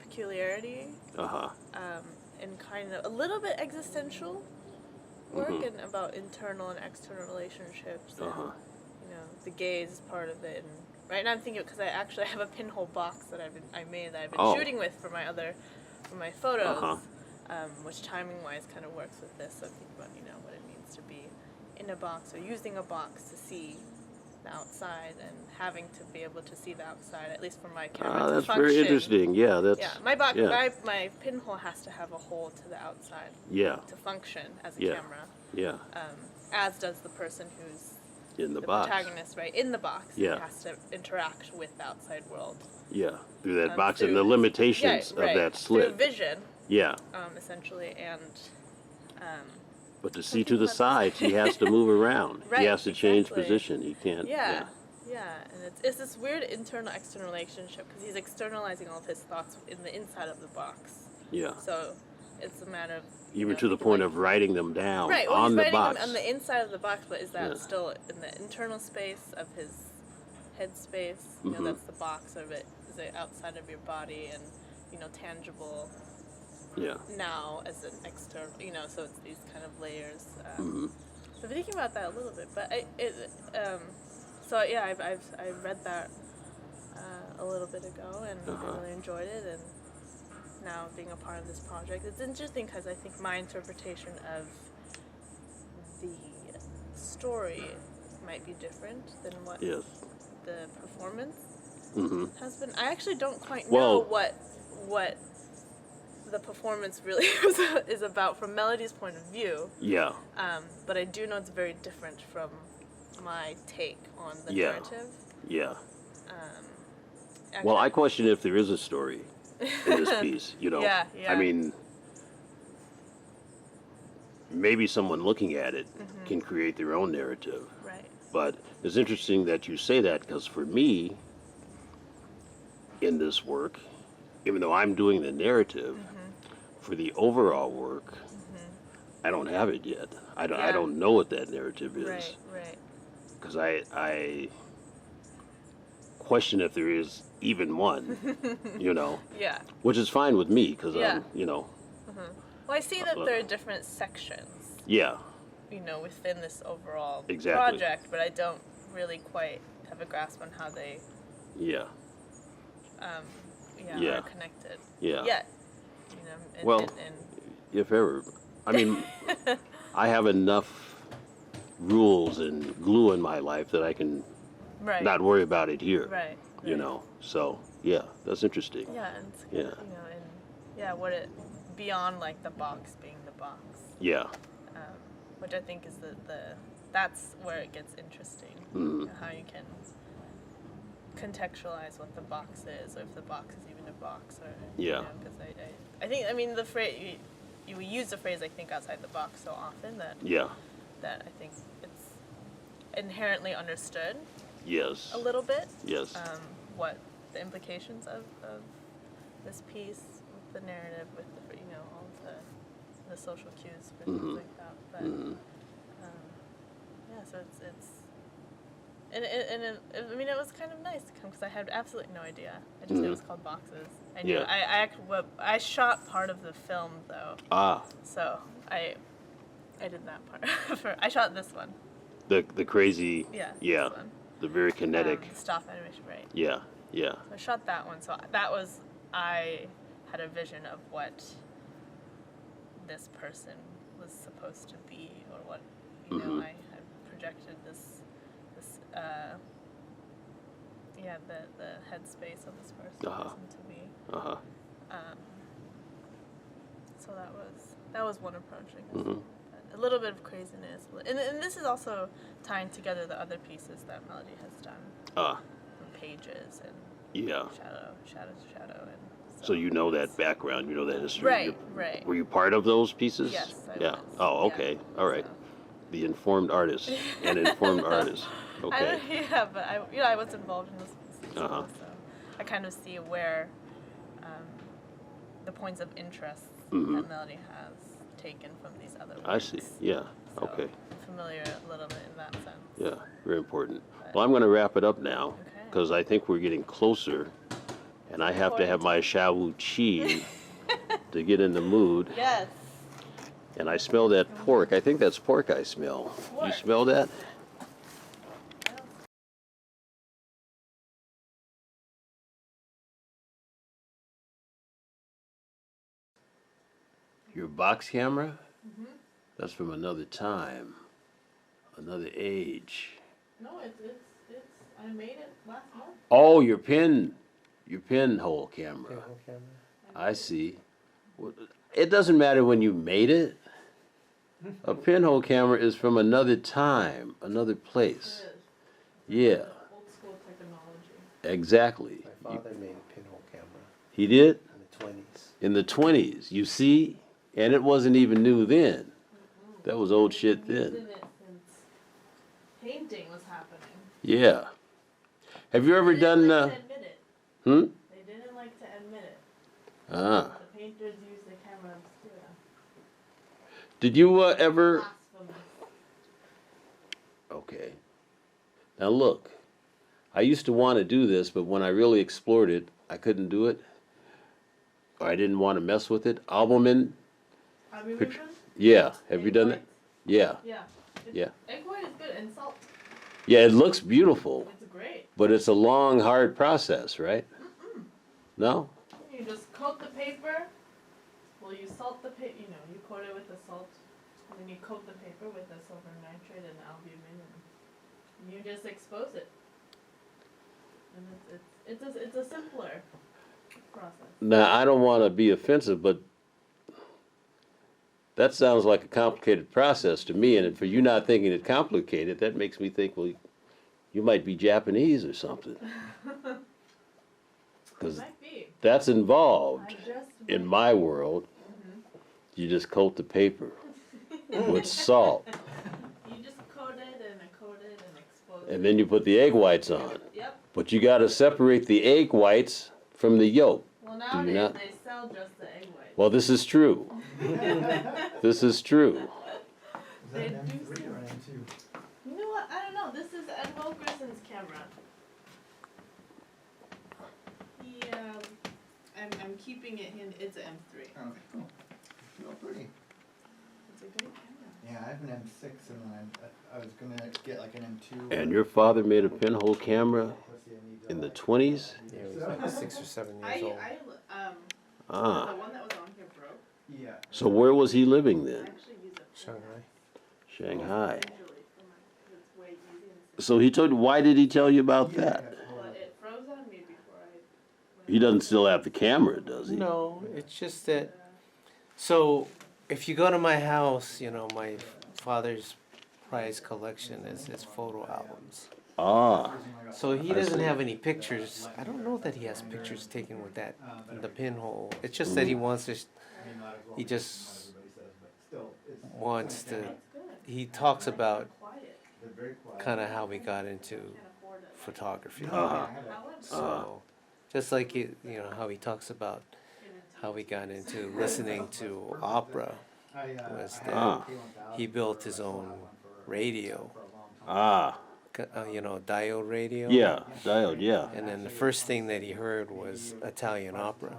peculiarity, and kind of a little bit existential work and about internal and external relationships, and you know, the gaze is part of it. And right now I'm thinking, because I actually have a pinhole box that I've been shooting with for my photos, which timing wise kind of works with this. So I think about, you know, what it means to be in a box or using a box to see the outside, and having to be able to see the outside, at least for my camera to that's function. very interesting. Yeah, that's my box. My pinhole has to have a hole to the outside. To function as a camera. Yeah. As does the person who's In the the box. protagonist, right? In the box. Yeah. It has to interact with the outside world. Yeah, through that box through- and the limitations of that slit. Through vision, Yeah. essentially, and But to see to the sides, he has to move around. He Right, has to change exactly. position. He can't. yeah, and it's this weird internal-external relationship, because he's externalizing all of his thoughts in the inside of the box. Yeah. So it's a matter of Even to the point of writing them down right, well, on he's the writing box. them on the inside of the box, but is that Yeah. still in the internal space of his head space? You know, that's the box of it. Is it outside of your body and, you know, tangible Yeah. now as an external, you know, so it's these kind of layers. So I've been thinking about that a little bit, but so yeah, I read that a little bit ago, and I really enjoyed it, and now being a part of this project, it's interesting because I think my interpretation of the story might be different than what Yes. the performance Mm-hmm. has been. I actually don't quite Well- know what the performance really is about from Melody's point of view, Yeah. but I do know it's very different from my take on the Yeah. narrative. Yeah. Actually, Well, I question if there is a story in this piece. You know. Yeah, I yeah. mean, maybe someone looking at it can create their own narrative. right. But it's interesting that you say that, because for me, in this work, even though I'm doing the narrative, for the overall work, I don't have it yet. I Yeah. don't know what that narrative is, Right, right. because I question if there is even one, you know, Yeah. which is fine with me, because Yeah. I'm, you know, Well, I see that there are different sections, yeah, you know, within this overall Exactly. project, but I don't really quite have a grasp on how they, yeah, Yeah. are connected. yeah. Yet, you know, and, Well, and If ever. I mean, I have enough rules and glue in my life that I can right, not worry about it here. right, You know, so yeah, that's interesting. yeah, and it's, Yeah. you know, and yeah, what it beyond like the box being the box, Yeah, which I think is the that's where it gets interesting, how you can contextualize what the box is, or if the box is even a box, or Yeah. because I think, I mean, the phrase you use the phrase, I think, outside the box so often that yeah, I think it's inherently understood yes, a little bit, yes, what the implications of this piece with the narrative, with the, you know, all of the social cues for things like that, but yeah, so it's and I mean, it was kind of nice to come, because I had absolutely no idea. I just knew it was called Boxes. I knew Yeah. I shot part of the film though, ah, so I did that part. I shot this one. the crazy, Yeah. yeah, This one. The very kinetic. Stop animation, right? Yeah, yeah. So I shot that one. So that was, I had a vision of what this person was supposed to be, or what, you know, I had projected this, the headspace of this person to be. So that was one approach, I guess. A little bit of craziness, and this is also tying together the other pieces that Melody has done. From pages and shadow, and So you know that background, you know that history. Right, right. Were you part of those pieces? Yes, I yeah. was. Oh, okay. All right. So. The informed artist, an informed artist. Okay. But I was involved in this piece, so I kind of see where the points of interest that Melody has taken from these other works. I see. Yeah. So Okay. I'm familiar a little bit in that sense. Yeah. Very important. Well, I'm going to wrap it up now because I think we're getting closer, and I have to have my shawu chi to get in the mood. Yes. And I smell that pork. I think that's pork I smell. You smell that? Your box camera? That's from another time, another age. No, it's I made it last month. Oh, your pinhole camera. I see. It doesn't matter when you made it. A pinhole camera is from another time, another place. Yeah. Old school technology. Exactly. My father made a pinhole camera He did? in the 20s. In the 20s. You see? And it wasn't even new then. That was old shit then. It since painting was happening. Yeah. Have you ever done... They didn't like to admit it. They didn't like to admit it. Ah. The painters used the camera obscura. Did you ever... Blasphemous. Okay. Now look. I used to want to do this, but when I really explored it, I couldn't do it. Or I didn't want to mess with it. Albumin. Albumin? Yeah. Have you done that? Yeah. Yeah. Yeah. Egg white is good, and salt. Yeah, it looks beautiful. It's great. But it's a long, hard process, right? No? You just coat the paper. Well, you salt the paper, you coat it with the salt. And then you coat the paper with the silver nitrate and albumin. And you just expose it. And it's a simpler process. Now, I don't want to be offensive, but that sounds like a complicated process to me. And for you not thinking it complicated, that makes me think, well, you might be Japanese or something. Because Might be. that's involved I just in my world. You just coat the paper with salt. You just coat it and expose it. And then you put the egg whites on. Yep. But you got to separate the egg whites from the yolk. Well, you nowadays not? they sell just the egg white. Well, this is true. This is true. They do M3 seem- or an M2? You know what? I don't know. This is Ed Wilkerson's camera. I'm keeping it in. It's an M3. Oh, okay, cool. Real pretty. It's a good camera. Yeah, I have an M6 and then I was gonna get like an M2. And your father made a pinhole camera in the 20s? Yeah, he was like 6 or 7 years old. Ah. The one that was on here broke. Yeah. So where was he living then? I actually use it Shanghai. Shanghai. visually for my, 'cause it's way easier. So he told you, why did he tell you about that? But it froze on me before I. He doesn't still have the camera, does he? No, it's just that. So, if you go to my house, my father's prized collection is his photo albums. Ah. So he doesn't have any pictures. I don't know that he has pictures taken with the pinhole. It's just that he wants to. He just wants to. He talks about kind of how we got into photography. So, just like how he talks about how we got into listening to opera was that he built his own radio, Ah. diode radio. Yeah, diode, yeah. And then the first thing that he heard was Italian opera.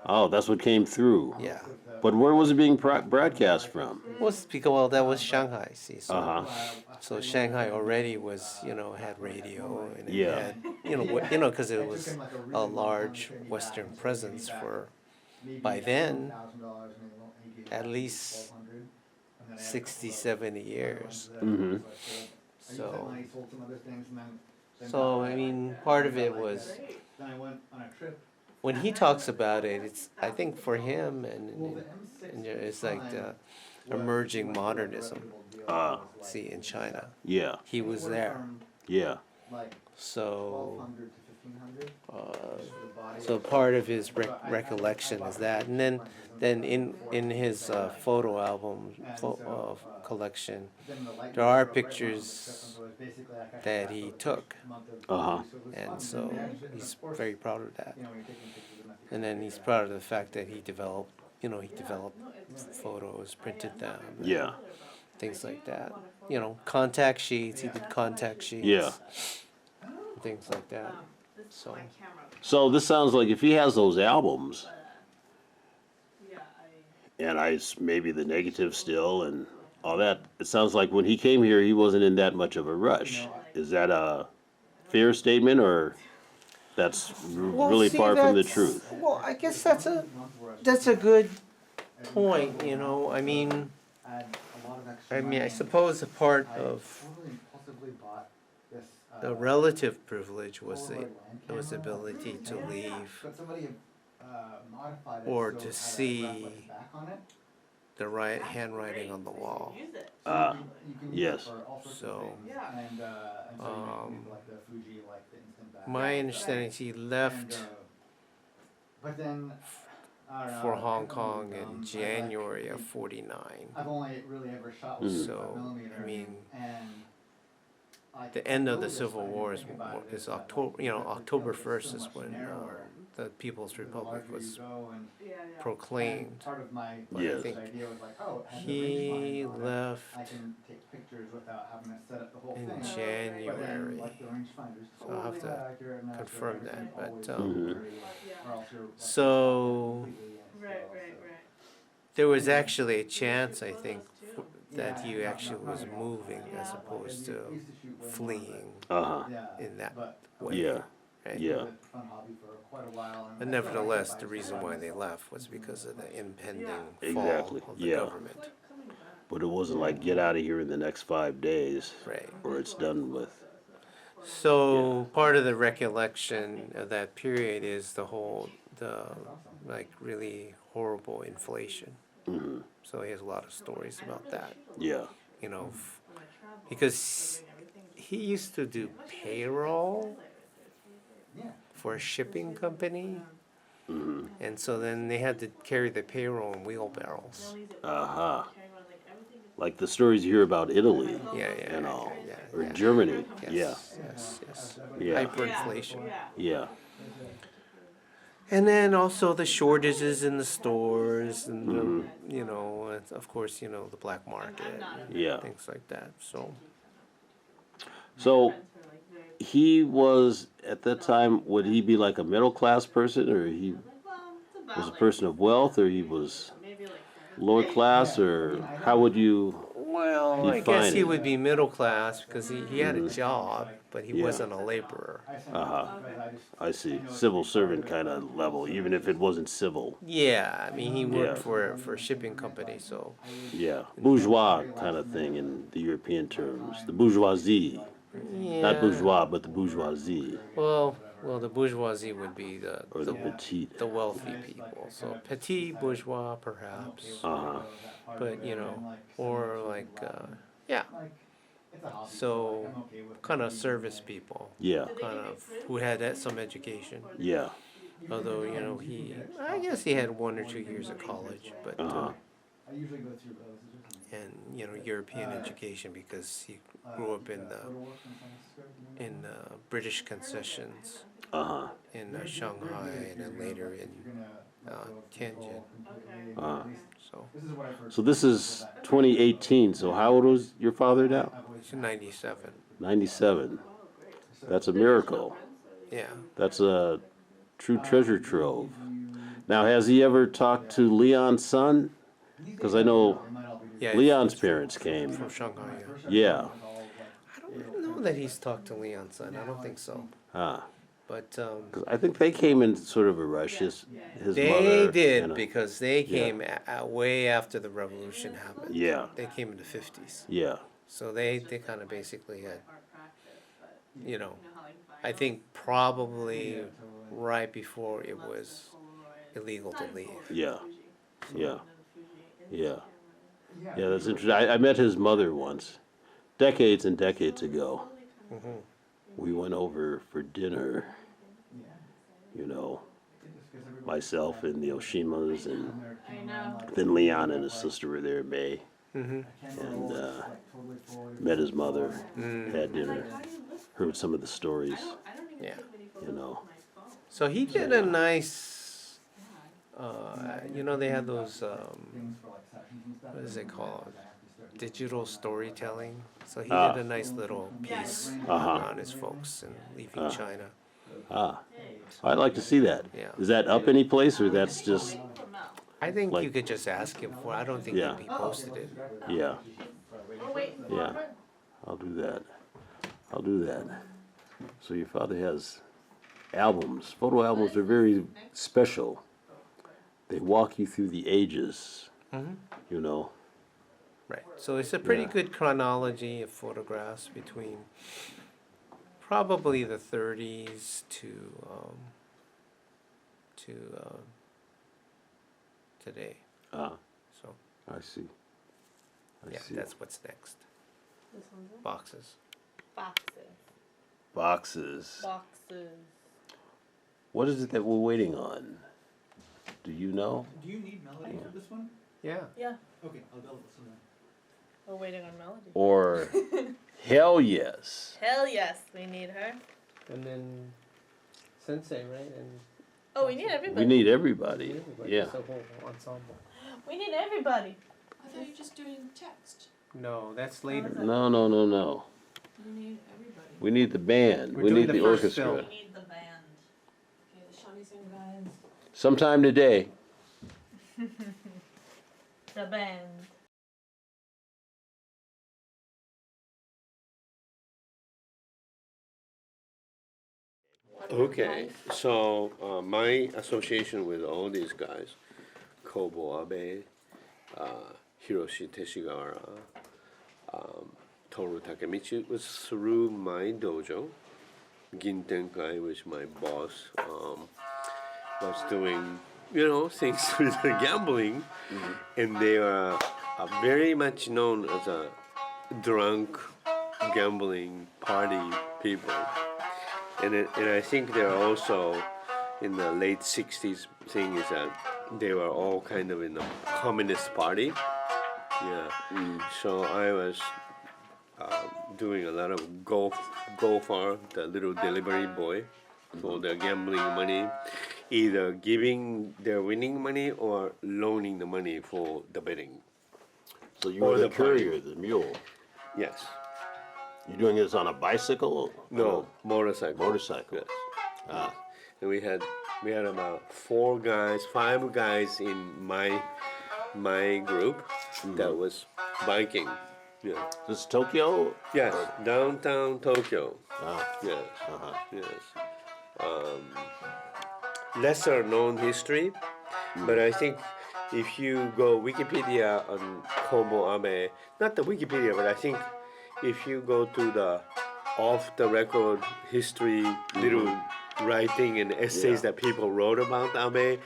Oh, that's what came through. Yeah. But where was it being broadcast from? That was Shanghai, see. So So Shanghai already was, had radio and it Yeah. had, because it was a large Western presence for, by then, at least 60, 70 years. Mm-hmm. So I mean, part of it was, when he talks about it, it's, I think for him, and it's like the emerging modernism, see, in China. Yeah. He was there. Yeah. So, so part of his recollection is that, and then in his photo album collection, there are pictures that he took, Uh-huh. and so he's very proud of that. And then he's proud of the fact that he developed photos, printed them, Yeah. things like that. Contact sheets. He did contact sheets. Yeah. Things like that. So. So this sounds like if he has those albums, and maybe the negative still and all that, it sounds like when he came here, he wasn't in that much of a rush. Is that a fair statement, or that's really far from the truth? Well, I guess that's a good point. I mean, I suppose a part of the relative privilege was the ability to leave or to see the right handwriting on the wall. Yes. So, my understanding is he left for Hong Kong in January of '49. So, I mean, the end of the Civil War is October. October 1st is when the People's Republic was proclaimed. But Yes. I think he left in January. So I'll have to confirm that. But so there was actually a chance, I think, that he actually was moving as opposed to fleeing Uh-huh. in that way. Yeah. Right? Yeah. But nevertheless, the reason why they left was because of the impending Exactly. fall of the Yeah. government. But it wasn't like get out of here in the next 5 days, Right. or it's done with. So part of the recollection of that period is the really horrible inflation. Mm-hmm. So he has a lot of stories about that. Yeah. Because he used to do payroll for a shipping company. Mm-hmm. And so then they had to carry the payroll in wheelbarrows. Uh-huh. Like the stories you hear about Italy Yeah, and all. yeah, Or yeah. Germany. Yes. Yeah. Hyperinflation. Yeah. And then also the shortages in the stores, and of course, the black market, and Yeah. things like that. So he was, at that time, would he be like a middle class person, or he was a person of wealth, or he was lower class, or how would you Well, I define guess he it? would be middle class because he had a job, but he Yeah. wasn't a laborer. Uh-huh. I see. Civil servant kind of level, even if it wasn't civil. Yeah, I mean, he worked Yeah. for a shipping company, so Yeah. Bourgeois kind of thing in the European terms. The bourgeoisie. yeah. Not bourgeois, but the bourgeoisie. Well, the bourgeoisie would be Or the petite. the wealthy people. So petit bourgeois, perhaps, Uh-huh. but or like yeah. So kind of service people, Yeah. kind of who had some education. Yeah. Although I guess he had 1 or 2 years of college, but Uh-huh. and European education because he grew up in the British concessions Uh-huh. in Shanghai and then later in Tianjin. Uh-huh. So So this is 2018. So how old was your father now? he's 97. 97. That's a miracle. Yeah. That's a true treasure trove. Now, has he ever talked to Leon's son? Because I know Yeah. Leon's parents came. From Shanghai. Yeah. know that he's talked to Leon-san. I don't think so. But 'Cause I think they came in sort of a rush. His they mother. did and, because they came way after the revolution happened. Yeah. They came in the 50s. Yeah. So they kind of basically had, you know, I think probably right before it was illegal to leave. Yeah. Yeah. Yeah. Yeah, that's interesting. I met his mother once, decades and decades ago. We went over for dinner, you know, myself and the Oshimas, and then Leon and his sister were there, May, and met his mother, had dinner, heard some of the stories, Yeah. you know. So he did a nice, you know, they had those, what is it called? Digital storytelling. So he did a nice little piece on his folks and leaving China. I'd like to see that. Yeah. Is that up any place, or that's just, I think Like- you could just ask him for. I don't think Yeah. he posted it. yeah. Yeah, I'll do that. I'll do that. So your father has albums. Photo albums are very special. They walk you through the ages, you know. Right. So it's a pretty Yeah. good chronology of photographs between probably the 30s to today. So I see. I yeah, see. that's what's next. This one's it? Boxes. Boxes. Boxes. Boxes. What is it that we're waiting on? Do you know? Do you need melody for this one? Yeah. Yeah, Okay, I'll go listen then. we're waiting on Melody. Or hell yes. Hell yes, we need her. And then Sensei, right? And Oh, we need everybody. We need everybody. everybody. Yeah. It's a whole ensemble. We need everybody. I thought you were just doing text. No, that's later. No, no, no, no. You need everybody. We need the band. We're We doing need the the first orchestra. film. We need the band. Okay, the shamisen guys. Sometime today. The band. Okay, so my association with all these guys, Kobo Abe, Hiroshi Teshigara, Toru Takemichi, was through my dojo. Gintenkai, which my boss was doing, you know, things with the gambling, and they are very much known as a drunk gambling party people. And I think they're also in the late 60s thing is that they were all kind of in the communist party. Yeah. So I was doing a lot of gopher, the little delivery boy, for their gambling money, either giving their winning money or loaning the money for the betting. So you Or were the the party. courier, the mule. Yes. You're doing this on a bicycle? No, motorcycle. Motorcycle. Yes. And we had about 5 guys in my group that was biking. Yeah. This is Tokyo? Yes, downtown Tokyo. Yes. Yes. Lesser known history, but I think if you go Wikipedia on Kobo Abe, not the Wikipedia, but I think if you go to the off the record history little writing and essays that people wrote about Abe,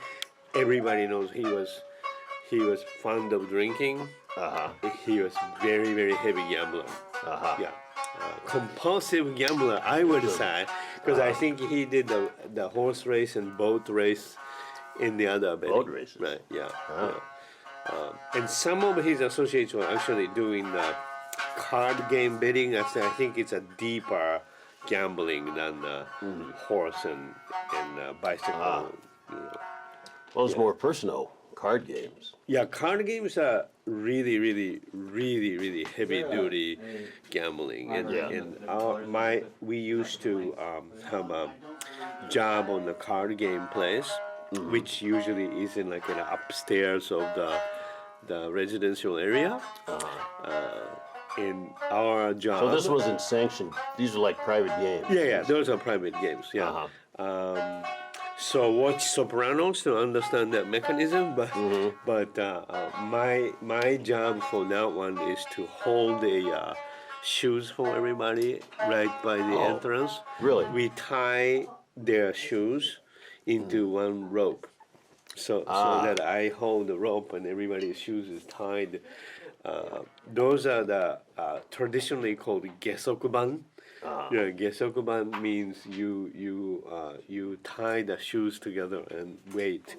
everybody knows he was fond of drinking. He was very, very heavy gambler. Yeah. Compulsive gambler, I would say, because I think he did the horse race and boat race in the other betting. Boat races. Right, yeah. And some of his associates were actually doing the card game betting. I think it's a deeper gambling than horse and bicycle. You know. Well, it's more personal. Card games. Yeah, card games are really, really, really, really heavy duty gambling, and we used to have a job on the card game place, which usually is in like an upstairs of the residential area. our job. So this wasn't sanctioned. These are like private games. Yeah, those are private games. Yeah. So watch Sopranos to understand that mechanism, but my job for that one is to hold the shoes for everybody right by the entrance. Really? We tie their shoes into one rope, so that I hold the rope and everybody's shoes is tied. Those are the traditionally called gesokuban. Yeah, gesokuban means you tie the shoes together and wait,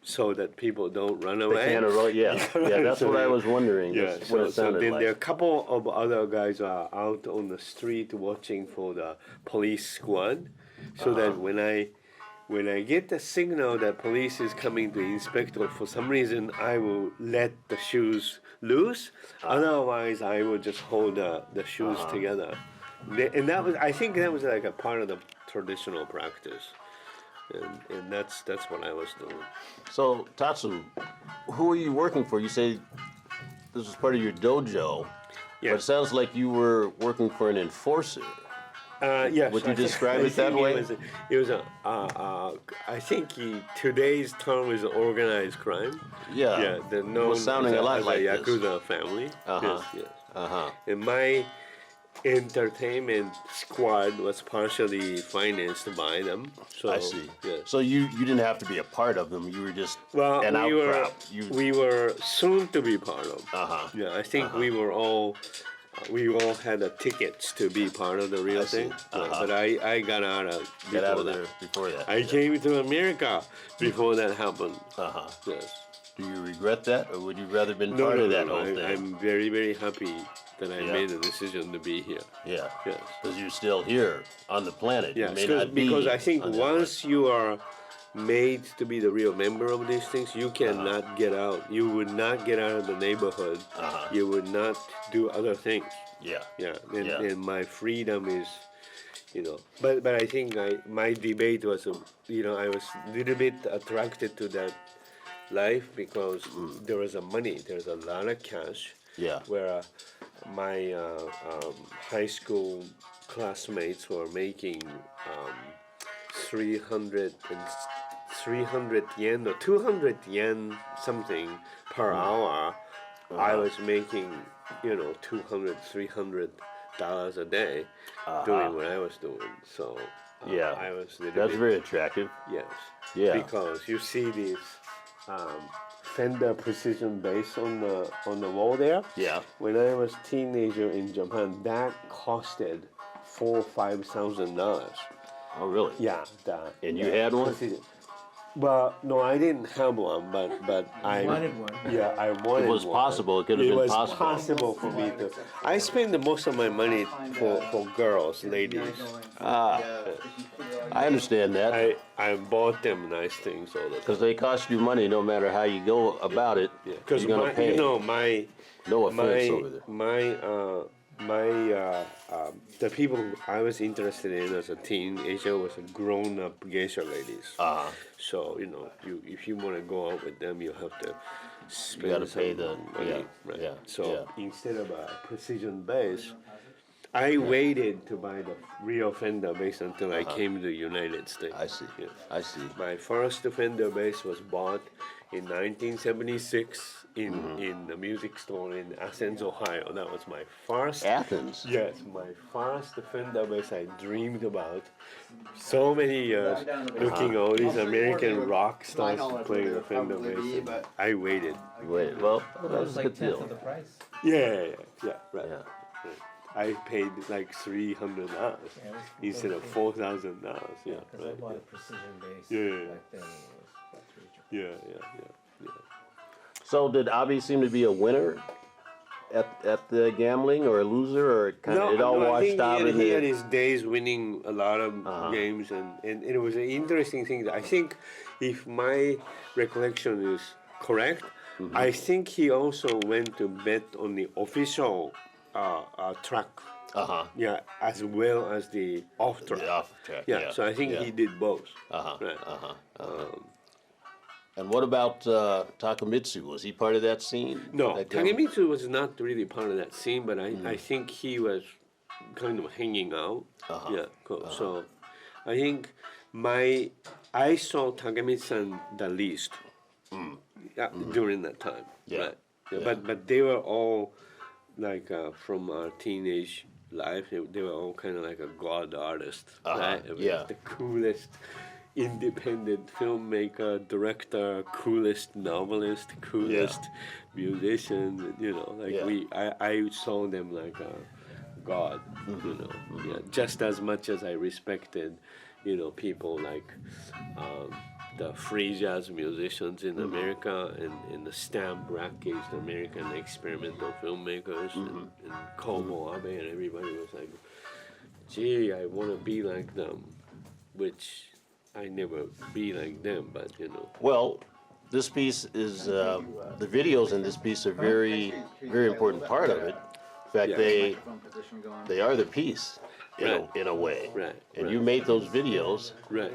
so that people don't run away. They can't roll. Yeah, that's what I was wondering. Yeah, That's what it so sounded then like. there are a couple of other guys are out on the street watching for the police squad, so that when I get the signal that police is coming to inspect, or for some reason I will let the shoes loose. Otherwise, I will just hold the shoes together. And I think that was like a part of the traditional practice, and that's what I was doing. So Tatsu, who are you working for? You say this was part of your dojo, but it sounds like you were working for an enforcer. Yes. Would you describe it that way? It was I think today's term is organized crime. Yeah. Yeah. The known was sounding as a lot as like a this. Yakuza family. Yes. And my entertainment squad was partially financed by them. So I see. Yeah. So you didn't have to be a part of them. You were just Well, an we were outcrop. we were soon to be part of. Yeah, I think we all had the tickets to be part of the real thing. But I got out of Get out before of that. there before that. I came to America before that happened. Yes. Do you regret that, or would you rather been No, part no, of that no. whole thing? I'm very, very happy that I Yeah. made the decision to be here. Yeah. Yes. Because you're still here on the planet. Yes, You may not be because I think on the once you are made to be the real member of these things, you cannot get out. You would not get out of the neighborhood. You would not do other things. Yeah. Yeah, Yeah. and my freedom is, but I think my debate was, I was a little bit attracted to that life because there was there's a lot of cash. Yeah. Where my high school classmates were making 300 yen or 200 yen something per hour. I was making, $200, $300 a day doing what I was doing. So Yeah. I was a little That's bit, very attractive. yes. Yeah. Because you see these Fender precision bass on the wall there. Yeah. When I was teenager in Japan, that costed $4,000-$5,000. Oh, really? Yeah. And you had one? precision. Well, no, I didn't have one, but I wanted one. Yeah, I wanted It was one. possible. It could have It been was possible. possible for me to. I spend the most of my money for girls, ladies. I understand that. I bought them nice things all the time. Because they cost you money no matter how you go about it. Because you're going to pay. No offense over there. The people I was interested in as a teenager was grown-up geisha ladies. So if you want to go out with them, you have to spend gotta pay some the- money. yeah, Right. yeah, So yeah. instead of a precision bass, I waited to buy the real Fender bass until I came to the United States. I see. Yeah. I see. My first Fender bass was bought in 1976 in a music store in Athens, Ohio. That was my first. Athens? Yes, my first Fender bass I dreamed about. So many years looking at all these American rock stars playing the Fender bass. And I waited. Wait, well, That that was was a like good tenth deal. of the price. Yeah, right. Yeah. I paid like $300 Yeah, it was instead of $4,000. Yeah, Because I right. bought a precision bass Yeah. back then. It was about $300. Yeah. So did Abe seem to be a winner at the gambling, or a loser, or it all I washed think out in he had the... his days winning a lot of games, and it was an interesting thing. I think, if my recollection is correct, I think he also went to bet on the official track. Yeah, as well as the off track. The off track, Yeah, yeah, so I think yeah. he did both. Right. And what about Takamitsu? Was he part of that scene? No, That Takemitsu was not really part of that scene, but I think he was kind of hanging out. Yeah, so I think I saw Takemitsu the least during that time. Yeah. Right? Yeah. But they were all like from our teenage life. They were all kind of like a god artist, right? I mean, Yeah. the coolest independent filmmaker, director, coolest novelist, coolest musician. You know, like I saw them like a god. You know, yeah, just as much as I respected, you know, people like the free jazz musicians in America and the Stan Brakhage, the American experimental filmmakers, and Kobo Abe, and everybody was like, gee, I want to be like them, which I never be like them, but you know. Well, this piece is, the videos in this piece are very, very important part of it. In fact, they are the piece in a way. Right. And you made those videos. Right.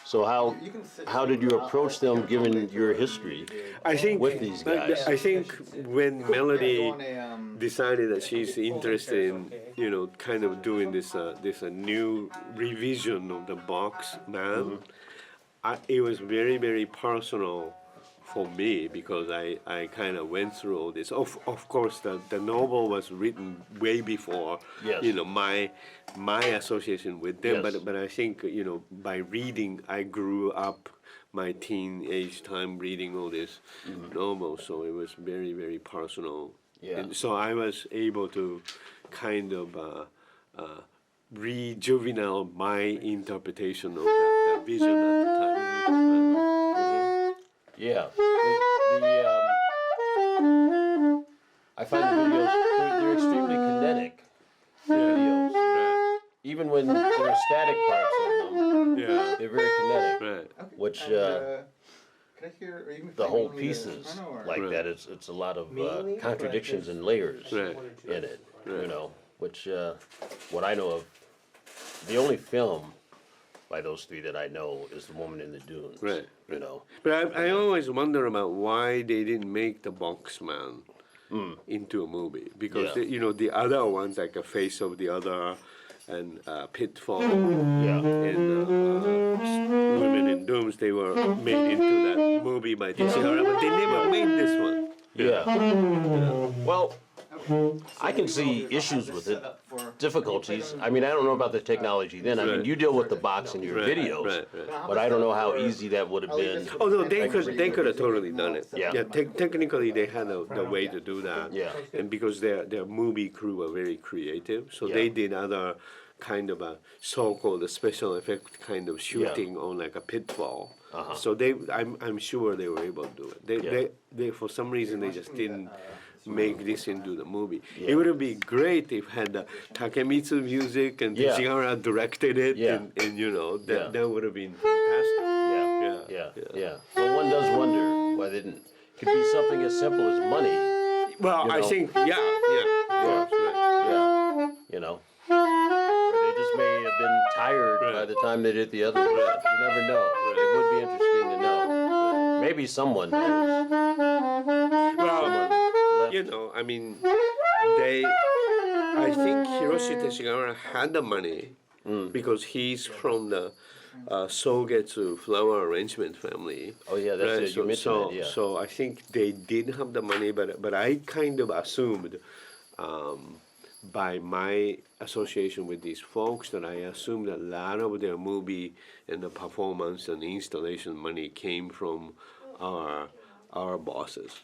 So how did you approach them given your history with these guys? I think when Melody decided that she's interested in, you know, kind of doing this new revision of the Box Man, it was very, very personal for me because I kind of went through all this. Of course, the novel was written way before, you know, my association with them. But I think, you know, by reading, I grew up my teenage time reading all this novels, so it was very, very personal. Yeah. And so I was able to kind of rejuvenate my interpretation of that vision at the time. Yeah. I find the videos, they're extremely kinetic videos. Right. Even when there are static parts of them, Yeah. they're very kinetic. Right. Which Can I hear, are you the whole playing piece the is piano or- like Right. that. It's a lot of Mainly, contradictions and layers Right. in it. You Right. know, which what I know of, the only film by those three that I know is The Woman in the Dunes. Right. You know. But I always wonder about why they didn't make the Boxman into a movie because you know the other ones like a Face of the Other and Pitfall Yeah. and Women in Dooms, they were made into that movie by Decibelle, but they never made this one. Yeah. Well, I can see issues with it, difficulties. I mean, I don't know about the technology then. I mean, Right. you deal with the box in your videos, Right. but I don't know how easy that would have been. Oh no, they could have totally done it. Yeah. Technically they had the way to do that. Yeah. And because their movie crew were very creative, so they did other kind of a so-called special effect kind of shooting on like a Pitfall. So I'm sure they were able to do it. They for some reason they just didn't make this into the movie. It would be great if had the Takemitsu music and Tsuchigahara directed it, and you know that would have been fantastic. Yeah. Well, one does wonder why they didn't. Could be something as simple as money. Well, You I know? think of course, right. Yeah. You know. Or they just may have been tired by the time they did the other one. You never know. It would be interesting to know. Maybe someone knows. Well, you know, I mean, I think Hiroshi Teshigahara had the money because he's from the Sogetsu flower arrangement family. Oh yeah, that's it. You mentioned that. Yeah. So I think they did have the money, but I kind of assumed by my association with these folks that I assumed a lot of their movie and the performance and installation money came from our bosses.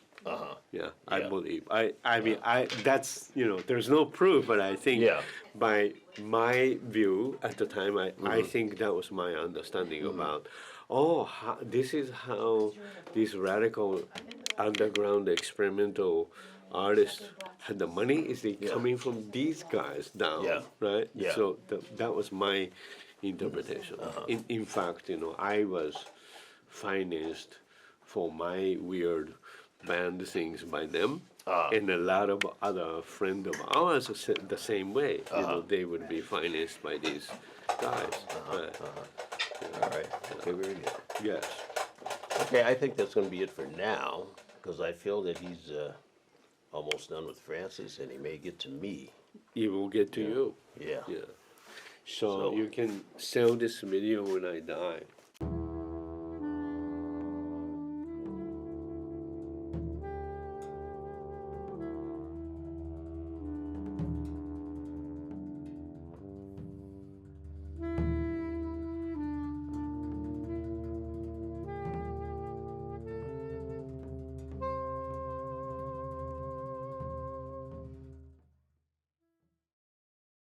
Yeah, I believe. I mean, that's, you know, there's no proof, but I think by my view at the time, I think that was my understanding about, this is how these radical underground experimental artists had the money. Is it coming from these guys down, right? Yeah. So that was my interpretation. In fact, you know, I was financed for my weird band things by them, and a lot of other friends of ours the same way. You know, they would be financed by these guys. All right. Okay, very good. Yes. Okay, I think that's gonna be it for now, because I feel that he's almost done with Francis, and he may get to me. It will get to you. Yeah. Yeah. So So- you can sell this video when I die.